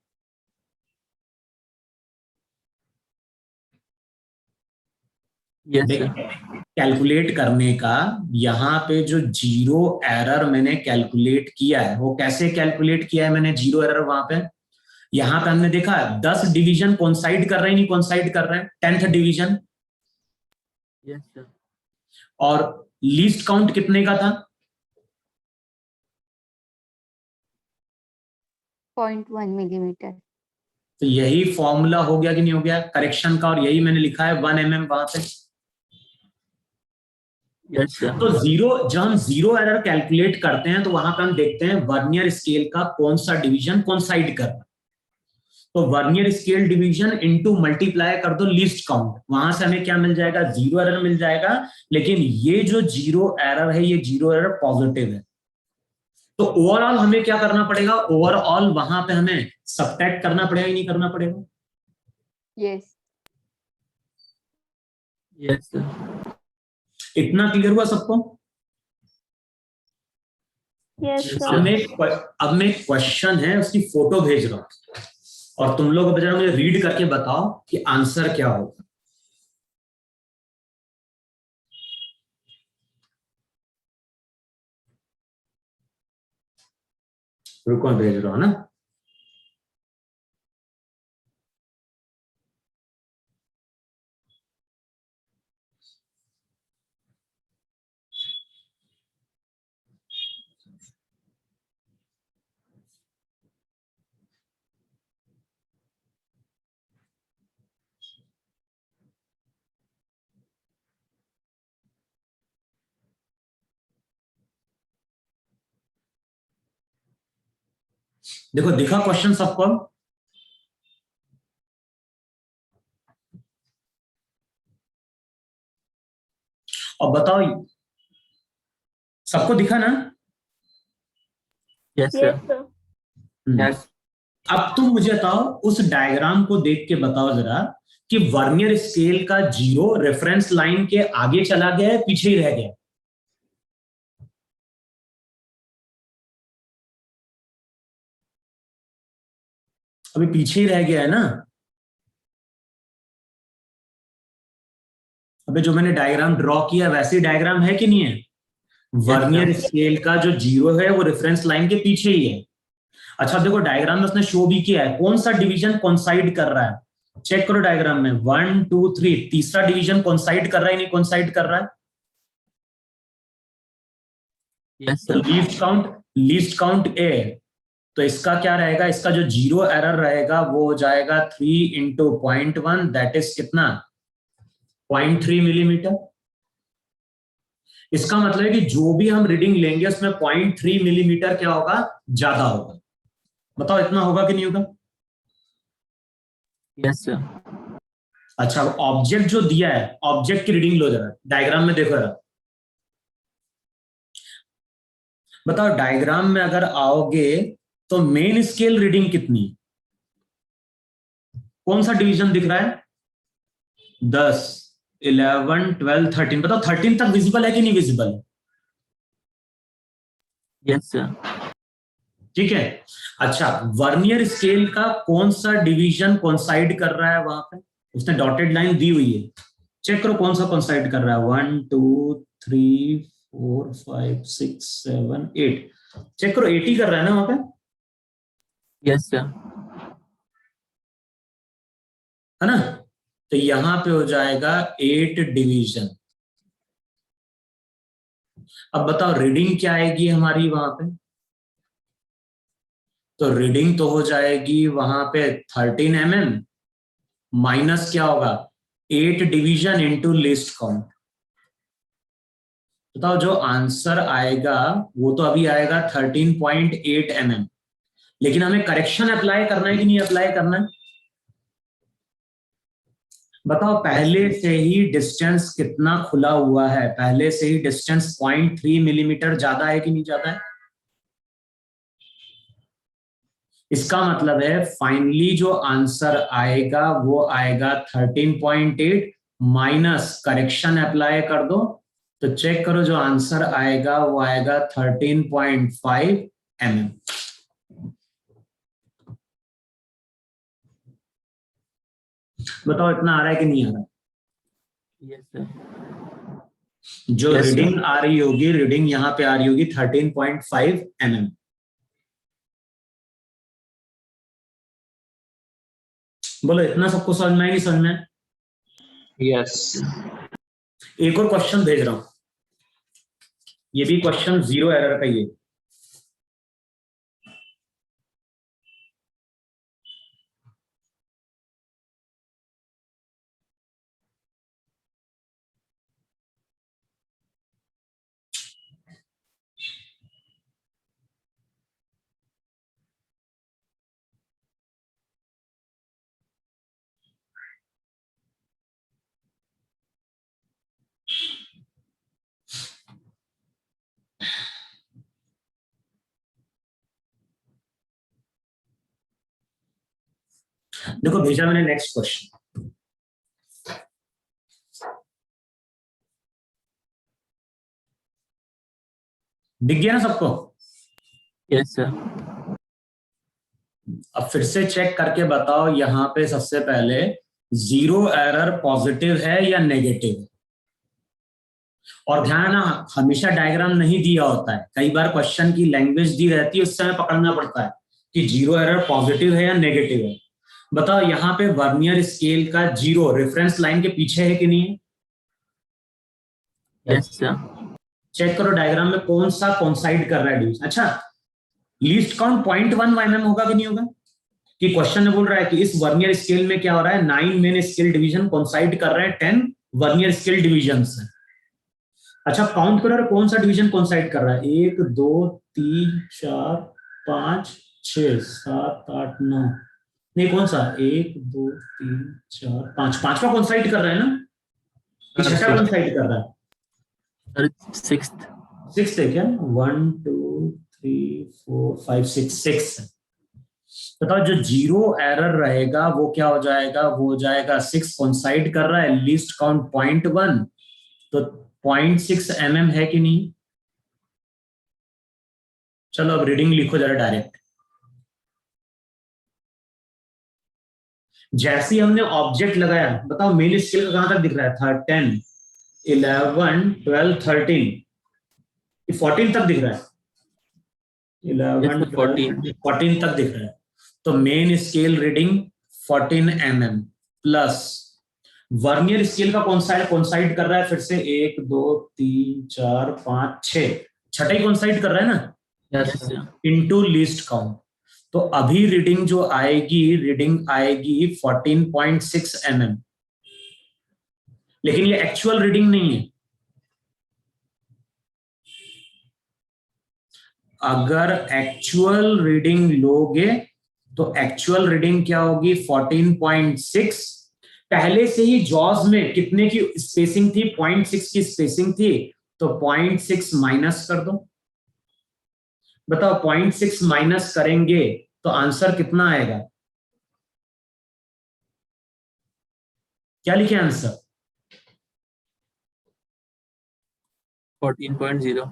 Yes sir. कैलकुलेट करने का, यहां पे जो जीरो एरर मैंने कैलकुलेट किया है वो कैसे कैलकुलेट किया है मैंने जीरो एरर? वहां पे यहां पे हमने देखा 10 डिवीजन कोइंसाइड कर रहे हैं नहीं कोइंसाइड कर रहे हैं? 10th division. Yes sir. और लीस्ट काउंट कितने का था? 0.1 मिलीमीटर। तो यही फॉर्मूला हो गया कि नहीं हो गया करेक्शन का, और यही मैंने लिखा है 1 mm वहां पे। Yes sir. तो जब हम जीरो एरर कैलकुलेट करते हैं तो वहां पे हम देखते हैं वर्नियर स्केल का कौन सा डिवीजन कोइंसाइड कर रहा है, तो vernier scale division into multiply कर दो लीस्ट काउंट, वहां से हमें क्या मिल जाएगा? जीरो एरर मिल जाएगा। लेकिन ये जो जीरो एरर है ये जीरो एरर पॉजिटिव है, तो ओवरऑल हमें क्या करना पड़ेगा? ओवरऑल वहां पे हमें सब्ट्रैक्ट करना पड़ेगा, नहीं करना पड़ेगा? यस। Yes sir. इतना क्लियर हुआ सबको? Yes Yes, sir. अब मैं क्वेश्चन है उसकी फोटो भेज रहा हूं, और तुम लोग बजाय मुझे रीड करके बताओ कि आंसर क्या होगा। रुको मैं भेज रहा हूं ना। देखो दिखा क्वेश्चन सबको? और बताओ सबको दिखा ना? Yes yes sir. Sir. Yes. अब तुम मुझे बताओ, उस डायग्राम को देख के बताओ जरा कि वर्नियर स्केल का 0 रेफरेंस लाइन के आगे चला गया है, पीछे ही रह गया? अभी पीछे ही रह गया है ना? अबे जो मैंने डायग्राम ड्रॉ किया वैसे ही डायग्राम है कि नहीं है? वर्नियर स्केल का जो 0 है वो रेफरेंस लाइन के पीछे ही है। अच्छा देखो डायग्राम में उसने शो भी किया है कौन सा डिवीजन कोइंसाइड कर रहा है। चेक करो डायग्राम में 1 2 3 तीसरा डिवीजन कोइंसाइड कर रहा है नहीं कोइंसाइड कर रहा है? Yes sir. लीस्ट काउंट ए, तो इसका क्या रहेगा? इसका जो 0 एरर रहेगा वो हो जाएगा 3 इंटू 0.1 दैट इज कितना? 0.3 मिलीमीटर। इसका मतलब है कि जो भी हम रीडिंग लेंगे उसमें 0.3 मिलीमीटर क्या होगा? ज्यादा होगा। बताओ इतना होगा कि नहीं होगा? Yes sir. अच्छा ऑब्जेक्ट जो दिया है ऑब्जेक्ट की रीडिंग लो जरा, डायग्राम में देखो जरा। बताओ डायग्राम में अगर आओगे तो मेन स्केल रीडिंग कितनी? कौन सा डिवीजन दिख रहा है? 10 11 12 13। बताओ 13 तक विजिबल है कि नहीं विजिबल है? Yes sir. ठीक है। अच्छा वर्नियर स्केल का कौन सा डिवीजन कोइंसाइड कर रहा है वहां पे? उसने डॉटेड लाइन दी हुई है, चेक करो कौन सा कोइंसाइड कर रहा है। 1 2 3 4 5 6 7 8। चेक करो 8 ही कर रहा है ना वहां पे? Yes sir. है ना? तो यहां पे हो जाएगा 8 डिवीजन। अब बताओ रीडिंग क्या आएगी हमारी वहां पे? तो रीडिंग तो हो जाएगी वहां पे 13 mm माइनस क्या होगा? 8 डिवीजन इनटू लिस्ट काउंट। बताओ जो आंसर आएगा वो तो अभी आएगा 13.8 mm, लेकिन हमें करेक्शन अप्लाई करना है कि नहीं अप्लाई करना है? बताओ पहले से ही डिस्टेंस कितना खुला हुआ है? पहले से ही डिस्टेंस 0.3 मिलीमीटर ज्यादा है कि नहीं ज्यादा है? इसका मतलब है फाइनली जो आंसर आएगा वो आएगा 13.8 माइनस करेक्शन अप्लाई कर दो तो चेक करो जो आंसर आएगा वो आएगा 13.5 mm। बताओ इतना आ रहा है कि नहीं आ रहा? Yes sir. जो Yes, sir. रीडिंग आ रही होगी रीडिंग यहां पे आ रही होगी 13.5 mm। बोलो इतना सबको समझ में आएगी? समझ में? यस। एक और क्वेश्चन भेज रहा हूं, ये भी क्वेश्चन 0 एरर का ही है। देखो भेजा मैंने नेक्स्ट क्वेश्चन। दिख गया ना सबको? Yes sir. अब फिर से चेक करके बताओ यहां पे सबसे पहले 0 एरर पॉजिटिव है या नेगेटिव है? और ध्यान ना हमेशा डायग्राम नहीं दिया होता है, कई बार क्वेश्चन की लैंग्वेज दी रहती है उस समय पकड़ना पड़ता है कि 0 एरर पॉजिटिव है या नेगेटिव है। बताओ यहां पे वर्नियर स्केल का 0 रेफरेंस लाइन के पीछे है कि नहीं है? Yes sir. चेक करो डायग्राम में कौन सा कोइंसाइड कर रहा है डिवीजन। अच्छा लीस्ट काउंट 0.1 mm होगा कि नहीं होगा? कि क्वेश्चन में बोल रहा है कि इस वर्नियर स्केल में क्या हो रहा है? 9 मेन स्केल डिवीजन कोइंसाइड कर रहे हैं 10 वर्नियर स्केल डिवीजन से। अच्छा काउंट करो कौन सा डिवीजन कोइंसाइड कर रहा है? 1 2 3 4 5 6 7 8 9। नहीं कौन सा? 1 2 3 4 5 पांचवा कोइंसाइड कर रहा है ना? छठा कोइंसाइड कर रहा है? सर सिक्स्थ सिक्स है क्या? 1 2 3 4 5 6 6 है। बताओ जो जीरो एरर रहेगा वो क्या हो जाएगा, वो हो जाएगा 6 कोइंसाइड कर रहा है, लीस्ट काउंट 0.1, तो 0.6 mm है कि नहीं। चलो अब रीडिंग लिखो जरा डायरेक्ट। जैसे ही हमने ऑब्जेक्ट लगाया, बताओ मेन स्केल का कहां तक दिख रहा है, 10 11 12 13, 14 तक दिख रहा है, 11 14 तक दिख रहा है। तो main scale reading 14 mm plus vernier scale का कौन साइड कर रहा है, फिर से 1 2 3 4 5 6, छठा ही कौन-साइड कर रहा है ना, yes sir. Into least count. तो अभी रीडिंग जो आएगी, रीडिंग आएगी 14.6 mm, लेकिन ये एक्चुअल रीडिंग नहीं है। अगर एक्चुअल रीडिंग लोगे तो एक्चुअल रीडिंग क्या होगी, 14.6। पहले से ही जॉज में कितने की स्पेसिंग थी, 0.6 की स्पेसिंग थी, तो 0.6 माइनस कर दो। बताओ 0.6 माइनस करेंगे तो आंसर कितना आएगा, क्या लिखे आंसर, 14.0।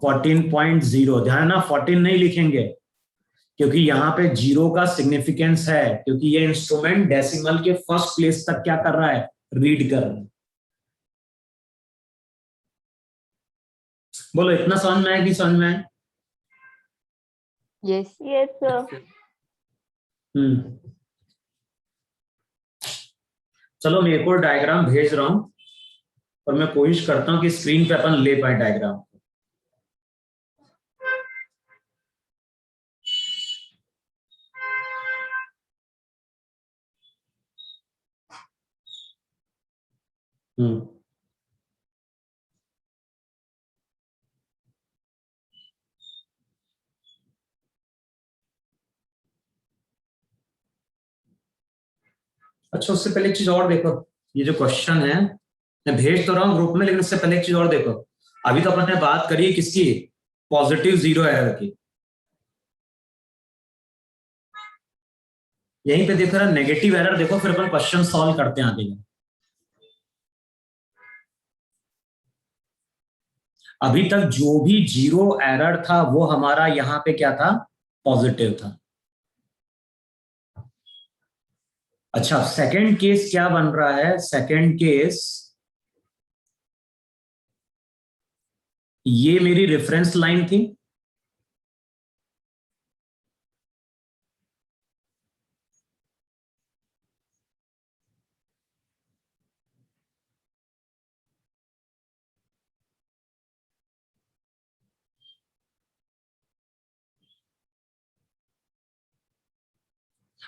14.0। ध्यान ना 14 नहीं लिखेंगे, क्योंकि यहां पे जीरो का सिग्निफिकेंस है, क्योंकि ये इंस्ट्रूमेंट डेसिमल के फर्स्ट प्लेस तक क्या कर रहा है, रीड कर रहा है। बोलो इतना समझ में आया कि समझ में आया। Yes. Yes, sir. चलो मैं एक और डायग्राम भेज रहा हूं, और मैं कोशिश करता हूं कि स्क्रीन पे अपन ले पाए डायग्राम। अच्छा उससे पहले एक चीज और देखो, ये जो क्वेश्चन है मैं भेज तो रहा हूँ ग्रुप में, लेकिन उससे पहले एक चीज और देखो। अभी तो अपन ने बात करी किसकी, पॉजिटिव जीरो एरर की। यहीं पे देखो रहा नेगेटिव एरर देखो, फिर अपन क्वेश्चन सॉल्व करते हैं आगे। अभी तक जो भी जीरो एरर था वो हमारा यहाँ पे क्या था, पॉजिटिव था। अच्छा सेकंड केस क्या बन रहा है, सेकंड केस ये मेरी रेफरेंस लाइन थी,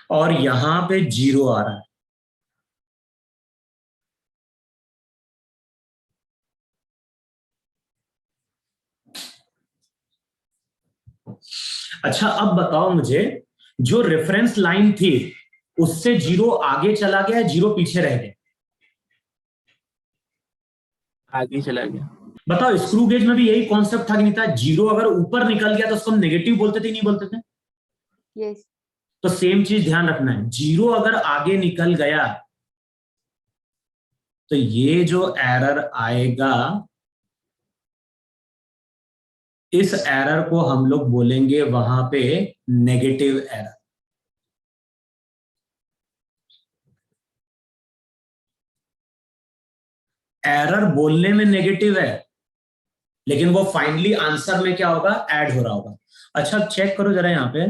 और यहां पे जीरो आ रहा है। अच्छा अब बताओ मुझे, जो रेफरेंस लाइन थी उससे जीरो आगे चला गया, जीरो पीछे रह गया, आगे चला गया। बताओ। स्क्रू गेज में भी यही कॉन्सेप्ट था कि नहीं था, जीरो अगर ऊपर निकल गया तो उसको हम नेगेटिव बोलते थे, नहीं बोलते थे। Yes. तो सेम चीज ध्यान रखना है, जीरो अगर आगे निकल गया तो ये जो एरर आएगा, इस एरर को हम लोग बोलेंगे वहां पे नेगेटिव एरर। एरर बोलने में नेगेटिव है, लेकिन वो फाइनली आंसर में क्या होगा, ऐड हो रहा होगा। अच्छा चेक करो जरा यहां पे,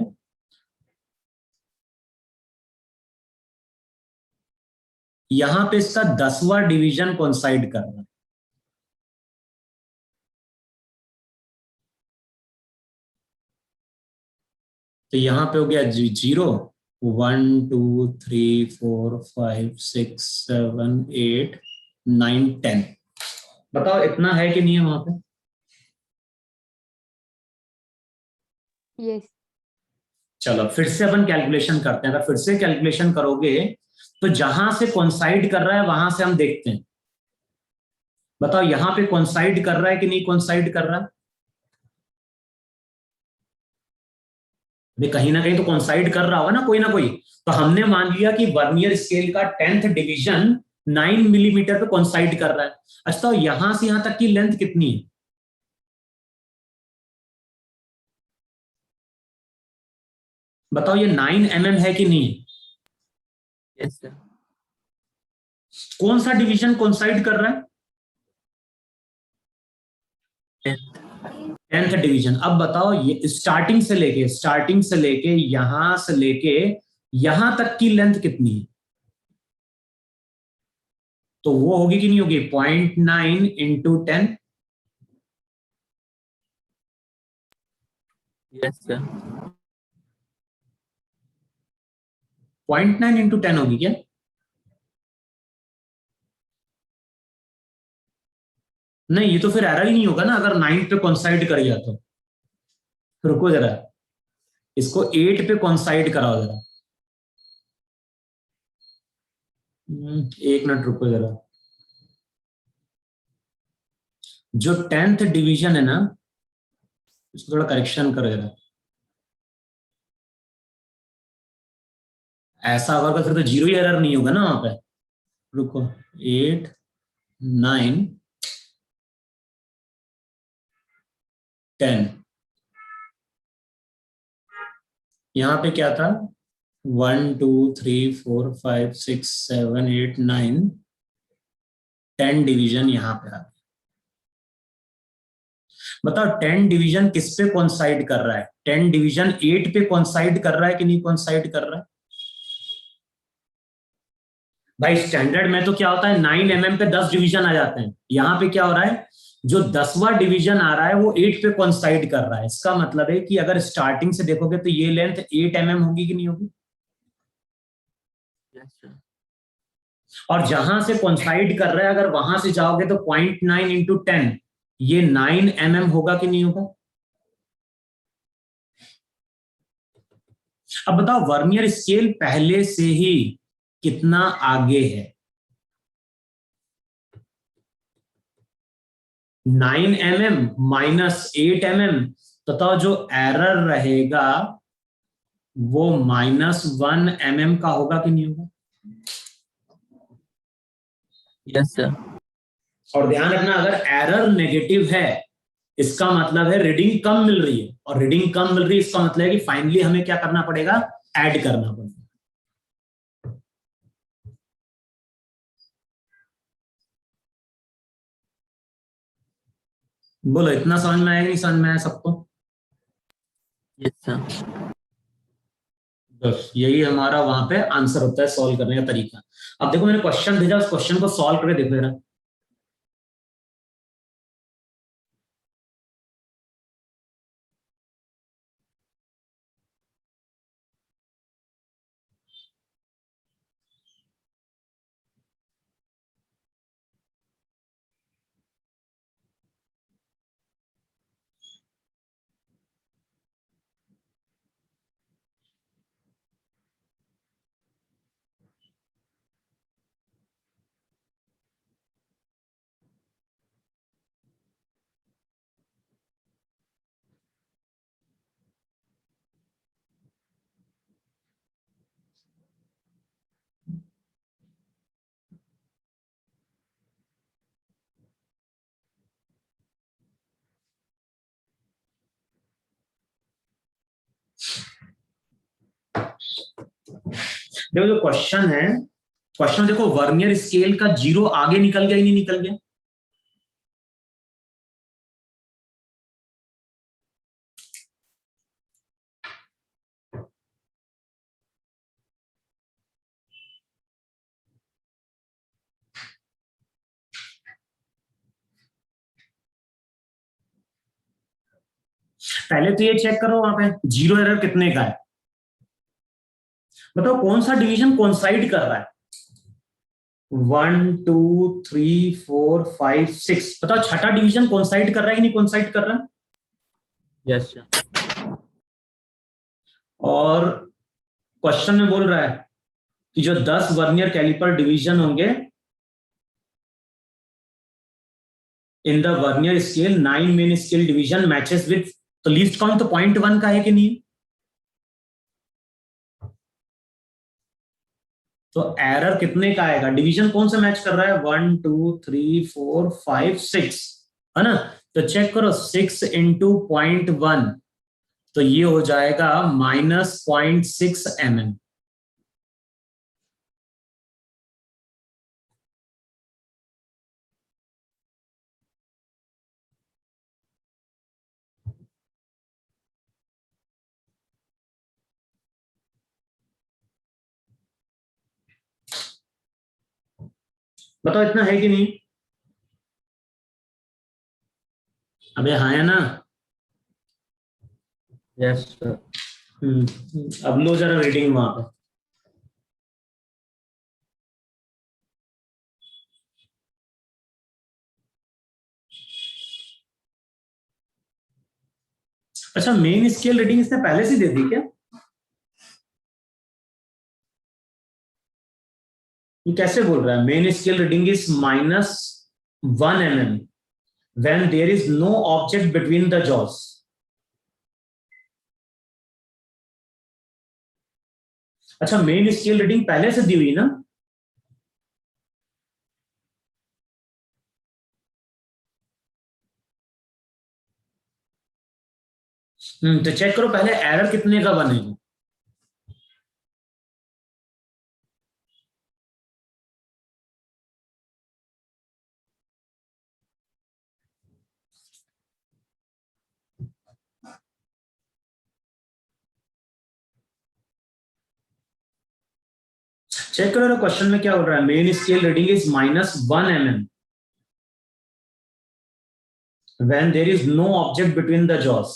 यहां पे इसका 10वां डिवीजन कोइंसाइड कर रहा है। तो यहां पे हो गया 0 1 2 3 4 5 6 7 8 9 10। बताओ इतना है कि नहीं है वहां पे। Yes. चलो फिर से अपन कैलकुलेशन करते हैं। अगर फिर से कैलकुलेशन करोगे तो जहां से कोइंसाइड कर रहा है वहां से हम देखते हैं। बताओ यहां पे कोइंसाइड कर रहा है कि नहीं कोइंसाइड कर रहा है। वे कहीं ना कहीं तो कॉन्साइड कर रहा होगा ना कोई। तो हमने मान लिया कि वर्नियर स्केल का 10th डिवीजन 9 मिलीमीटर पे कॉन्साइड कर रहा है। अच्छा तो यहां से यहां तक की लेंथ कितनी है? बताओ ये 9 mm है कि नहीं? Yes sir. कौन सा डिवीजन कॉन्साइड कर रहा है? 10th division. अब बताओ ये स्टार्टिंग से लेके यहां तक की लेंथ कितनी है? तो वो होगी कि नहीं होगी? 0.9 इंटू 10। Yes sir. 0.9 इंटू 10 होगी क्या? नहीं, ये तो फिर एरर ही नहीं होगा ना अगर 9 पे कॉन्साइड कर गया तो। रुको जरा, इसको 8 पे कॉन्साइड कराओ जरा। एक मिनट रुको जरा। जो 10th डिवीजन है ना, इसको थोड़ा करेक्शन करो जरा। ऐसा होगा फिर तो जीरो ही एरर नहीं होगा ना वहां पे। रुको, 8 9 10। यहां पे क्या था? 1 2 3 4 5 6 7 8 9 10 डिवीजन यहां पे आ गया। बताओ 10 डिवीजन किस पे कॉन्साइड कर रहा है? 10 डिवीजन 8 पे कॉन्साइड कर रहा है कि नहीं कॉन्साइड कर रहा है? भाई स्टैंडर्ड में तो क्या होता है, 9 mm पे 10 डिवीजन आ जाते हैं। यहां पे क्या हो रहा है, जो 10वां डिवीजन आ रहा है वो 8 पे कॉन्साइड कर रहा है। इसका मतलब है कि अगर स्टार्टिंग से देखोगे तो ये लेंथ 8 mm होगी कि नहीं होगी? Yes sir. और जहां से कॉन्साइड कर रहा है अगर वहां से जाओगे तो 0.9 इंटू 10 ये 9 mm होगा कि नहीं होगा? अब बताओ वर्नियर स्केल पहले से ही कितना आगे है? 9 mm माइनस 8 mm, तथा जो एरर रहेगा वो -1 mm का होगा कि नहीं होगा? Yes sir. और ध्यान रखना अगर एरर नेगेटिव है इसका मतलब है रीडिंग कम मिल रही है, और रीडिंग कम मिल रही है इसका मतलब है कि फाइनली हमें क्या करना पड़ेगा? ऐड करना पड़ेगा। बोलो इतना समझ में आया नहीं समझ में आया सबको? Yes sir. बस यही हमारा वहां पे आंसर होता है सॉल्व करने का तरीका। अब देखो मैंने क्वेश्चन भेजा, उस क्वेश्चन को सॉल्व करके देखो जरा। देखो जो क्वेश्चन है, क्वेश्चन देखो वर्नियर स्केल का 0 आगे निकल गया ही नहीं निकल गया? पहले तो ये चेक करो वहां पे 0 एरर कितने का है। बताओ कौन सा डिवीजन कॉन्साइड कर रहा है? 1 2 3 4 5 6। बताओ छठा डिवीजन कॉन्साइड कर रहा है कि नहीं कॉन्साइड कर रहा है? Yes sir. और क्वेश्चन में बोल रहा है कि जो 10 वर्नियर कैलिपर डिवीजन होंगे in the vernier scale 9 main scale division matches with, तो लीस्ट काउंट तो 0.1 का है कि नहीं? तो एरर कितने का आएगा? डिवीजन कौन सा मैच कर रहा है? 1 2 3 4 5 6 है ना? तो चेक करो 6 इंटू 0.1 तो ये हो जाएगा -0.6 mm। बताओ इतना है कि नहीं? अबे हाँ है ना? Yes sir. अब लो जरा रीडिंग वहां पे। अच्छा, मेन स्केल रीडिंग इसने पहले से दे दी क्या? ये कैसे बोल रहा है? Main scale reading is -1 mm when there is no object between the jaws। अच्छा, मेन स्केल रीडिंग पहले से दी हुई ना? तो चेक करो पहले एरर कितने का बनेगा। चेक करो क्वेश्चन में क्या बोल रहा है? Main scale reading is -1 mm when there is no object between the jaws।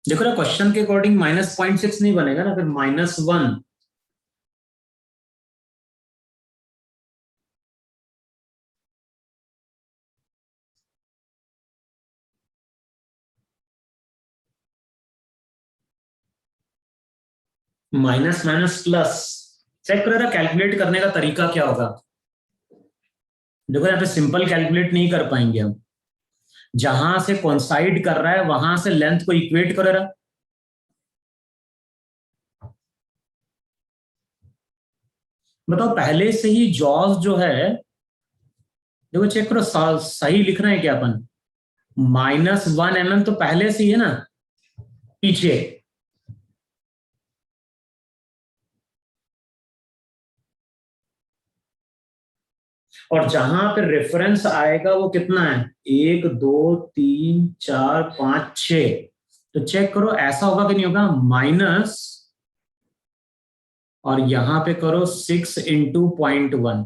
देखो ना, क्वेश्चन के अकॉर्डिंग -0.6 नहीं बनेगा ना, फिर -1। Minus minus plus. चेक करो ना कैलकुलेट करने का तरीका क्या होगा। देखो यहाँ पे सिंपल कैलकुलेट नहीं कर पाएंगे हम। जहां से कोइंसाइड कर रहा है वहां से लेंथ को इक्वेट करो रहा। बताओ पहले से ही जॉज जो है, देखो चेक करो सही लिख रहे हैं क्या अपन? -1 mm तो पहले से ही है ना पीछे। और जहां पे रेफरेंस आएगा वो कितना है? 1 2 3 4 5 6। तो चेक करो ऐसा होगा कि नहीं होगा? माइनस और यहां पे करो 6 इंटू 0.1।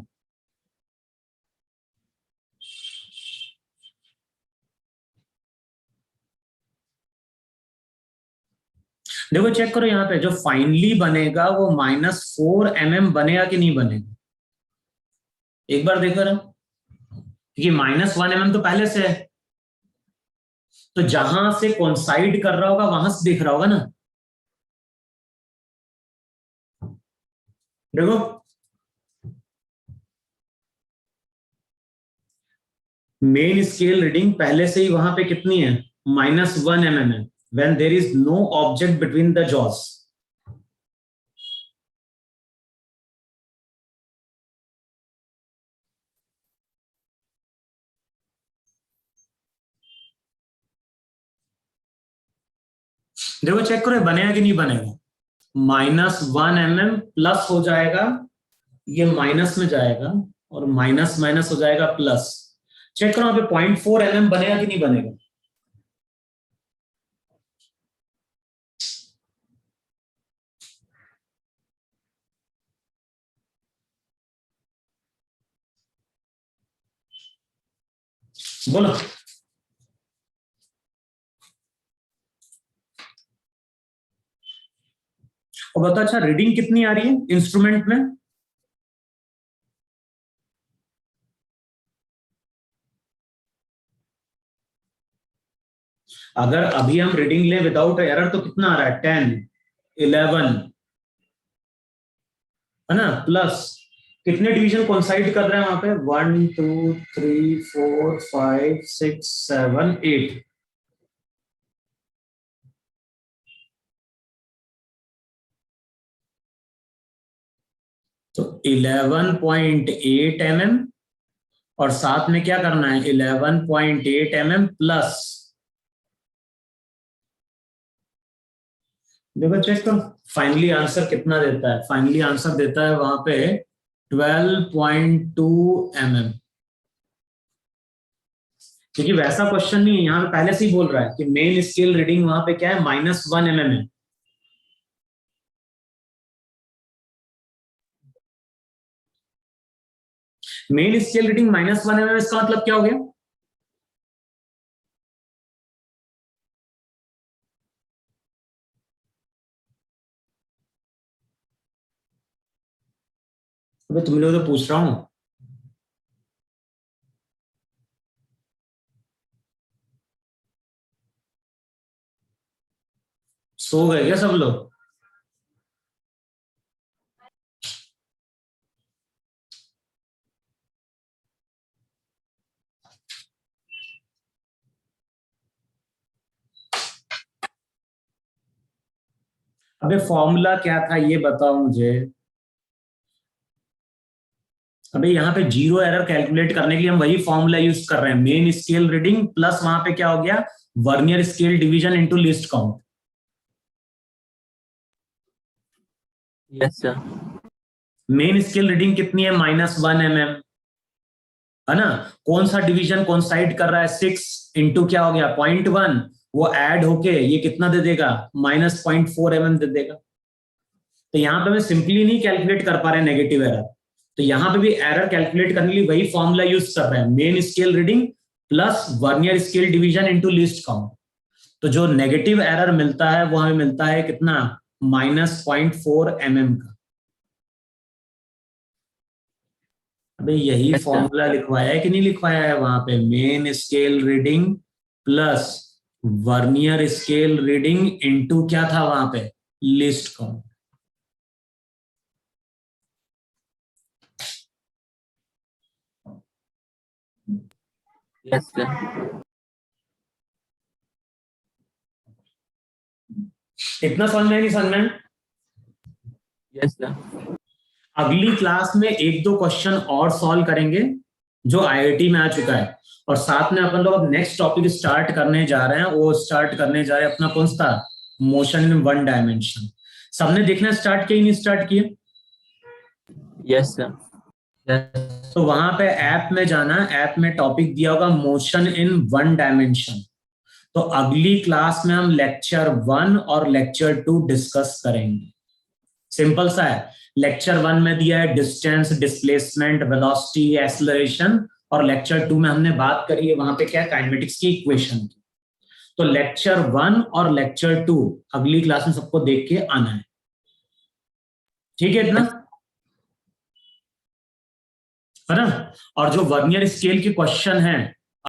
देखो चेक करो यहाँ पे जो फाइनली बनेगा वो -4 mm बनेगा कि नहीं बनेगा? एक बार देखो ना, क्योंकि -1 mm तो पहले से है, तो जहां से कोइंसाइड कर रहा होगा वहां से दिख रहा होगा ना। देखो मेन स्केल रीडिंग पहले से ही वहां पे कितनी है? -1 mm है when there is no object between the jaws। देखो चेक करो बनेगा कि नहीं बनेगा? -1 mm प्लस हो जाएगा, ये माइनस में जाएगा और माइनस माइनस हो जाएगा प्लस। चेक करो यहाँ पे 0.4 mm बनेगा कि नहीं बनेगा? बोलो। और बता अच्छा रीडिंग कितनी आ रही है इंस्ट्रूमेंट में? अगर अभी हम रीडिंग ले विदाउट एरर तो कितना आ रहा है? 10 11 है ना प्लस। कितने डिवीजन कोइंसाइड कर रहे हैं वहां पे? 1 2 3 4 5 6 7 8। तो 11.8 mm और साथ में क्या करना है? 11.8 mm प्लस, देखो चेक करो फाइनली आंसर कितना देता है। फाइनली आंसर देता है वहां पे 12.2 mm, क्योंकि वैसा क्वेश्चन नहीं है, यहाँ पे पहले से ही बोल रहा है कि मेन स्केल रीडिंग वहां पे क्या है? -1 mm है। मेन स्केल रीडिंग -1 mm, इसका मतलब क्या हो गया? अबे तुम लोग तो पूछ रहा हूं। सो गए क्या सब लोग? अबे फॉर्मूला क्या था ये बताओ मुझे। अबे यहाँ पे जीरो एरर कैलकुलेट करने के लिए हम वही फॉर्मूला यूज कर रहे हैं, मेन स्केल रीडिंग प्लस वहां पे क्या हो गया? Vernier scale division into least count. Yes sir. Main scale reading कितनी है? -1 mm, है ना? कौन सा डिवीजन कोइंसाइड कर रहा है? 6 इंटू क्या हो गया? 0.1, वो ऐड होके ये कितना दे देगा? -0.4 mm दे देगा। तो यहाँ पे मैं सिंपली नहीं कैलकुलेट कर पा रहे नेगेटिव एरर, तो यहाँ पे भी एरर कैलकुलेट करने के लिए वही फॉर्मूला यूज कर रहे हैं, main scale reading plus vernier scale division into least count. तो जो नेगेटिव एरर मिलता है वो हमें मिलता है कितना? -0.4 mm का। अबे यही अच्छा। फॉर्मूला लिखवाया है कि नहीं लिखवाया है वहां पे? Main scale reading plus vernier scale reading into क्या था वहां पे? List count. Yes sir. इतना समझ में नहीं समझ में? Yes sir. अगली क्लास में 1-2 क्वेश्चन और सॉल्व करेंगे जो आईआईटी में आ चुका है, और साथ में अपन लोग अब नेक्स्ट टॉपिक स्टार्ट करने जा रहे हैं। वो स्टार्ट करने जा रहे हैं अपना कौन सा? Motion in 1 dimension. सबने देखना स्टार्ट किया नहीं स्टार्ट किया? Yes sir. यस। तो वहां पे ऐप में जाना, ऐप में टॉपिक दिया होगा मोशन इन 1 डायमेंशन। तो अगली क्लास में हम लेक्चर 1 और लेक्चर 2 डिस्कस करेंगे। सिंपल सा है। लेक्चर 1 में दिया है डिस्टेंस, डिस्प्लेसमेंट, वेलोसिटी, एक्सेलरेशन, और लेक्चर 2 में हमने बात करी है वहां पे क्या? काइनेमेटिक्स की इक्वेशन की। तो लेक्चर 1 और लेक्चर 2 अगली क्लास में सबको देख के आना है, ठीक है? इतना है ना? और जो वर्नियर स्केल के क्वेश्चन हैं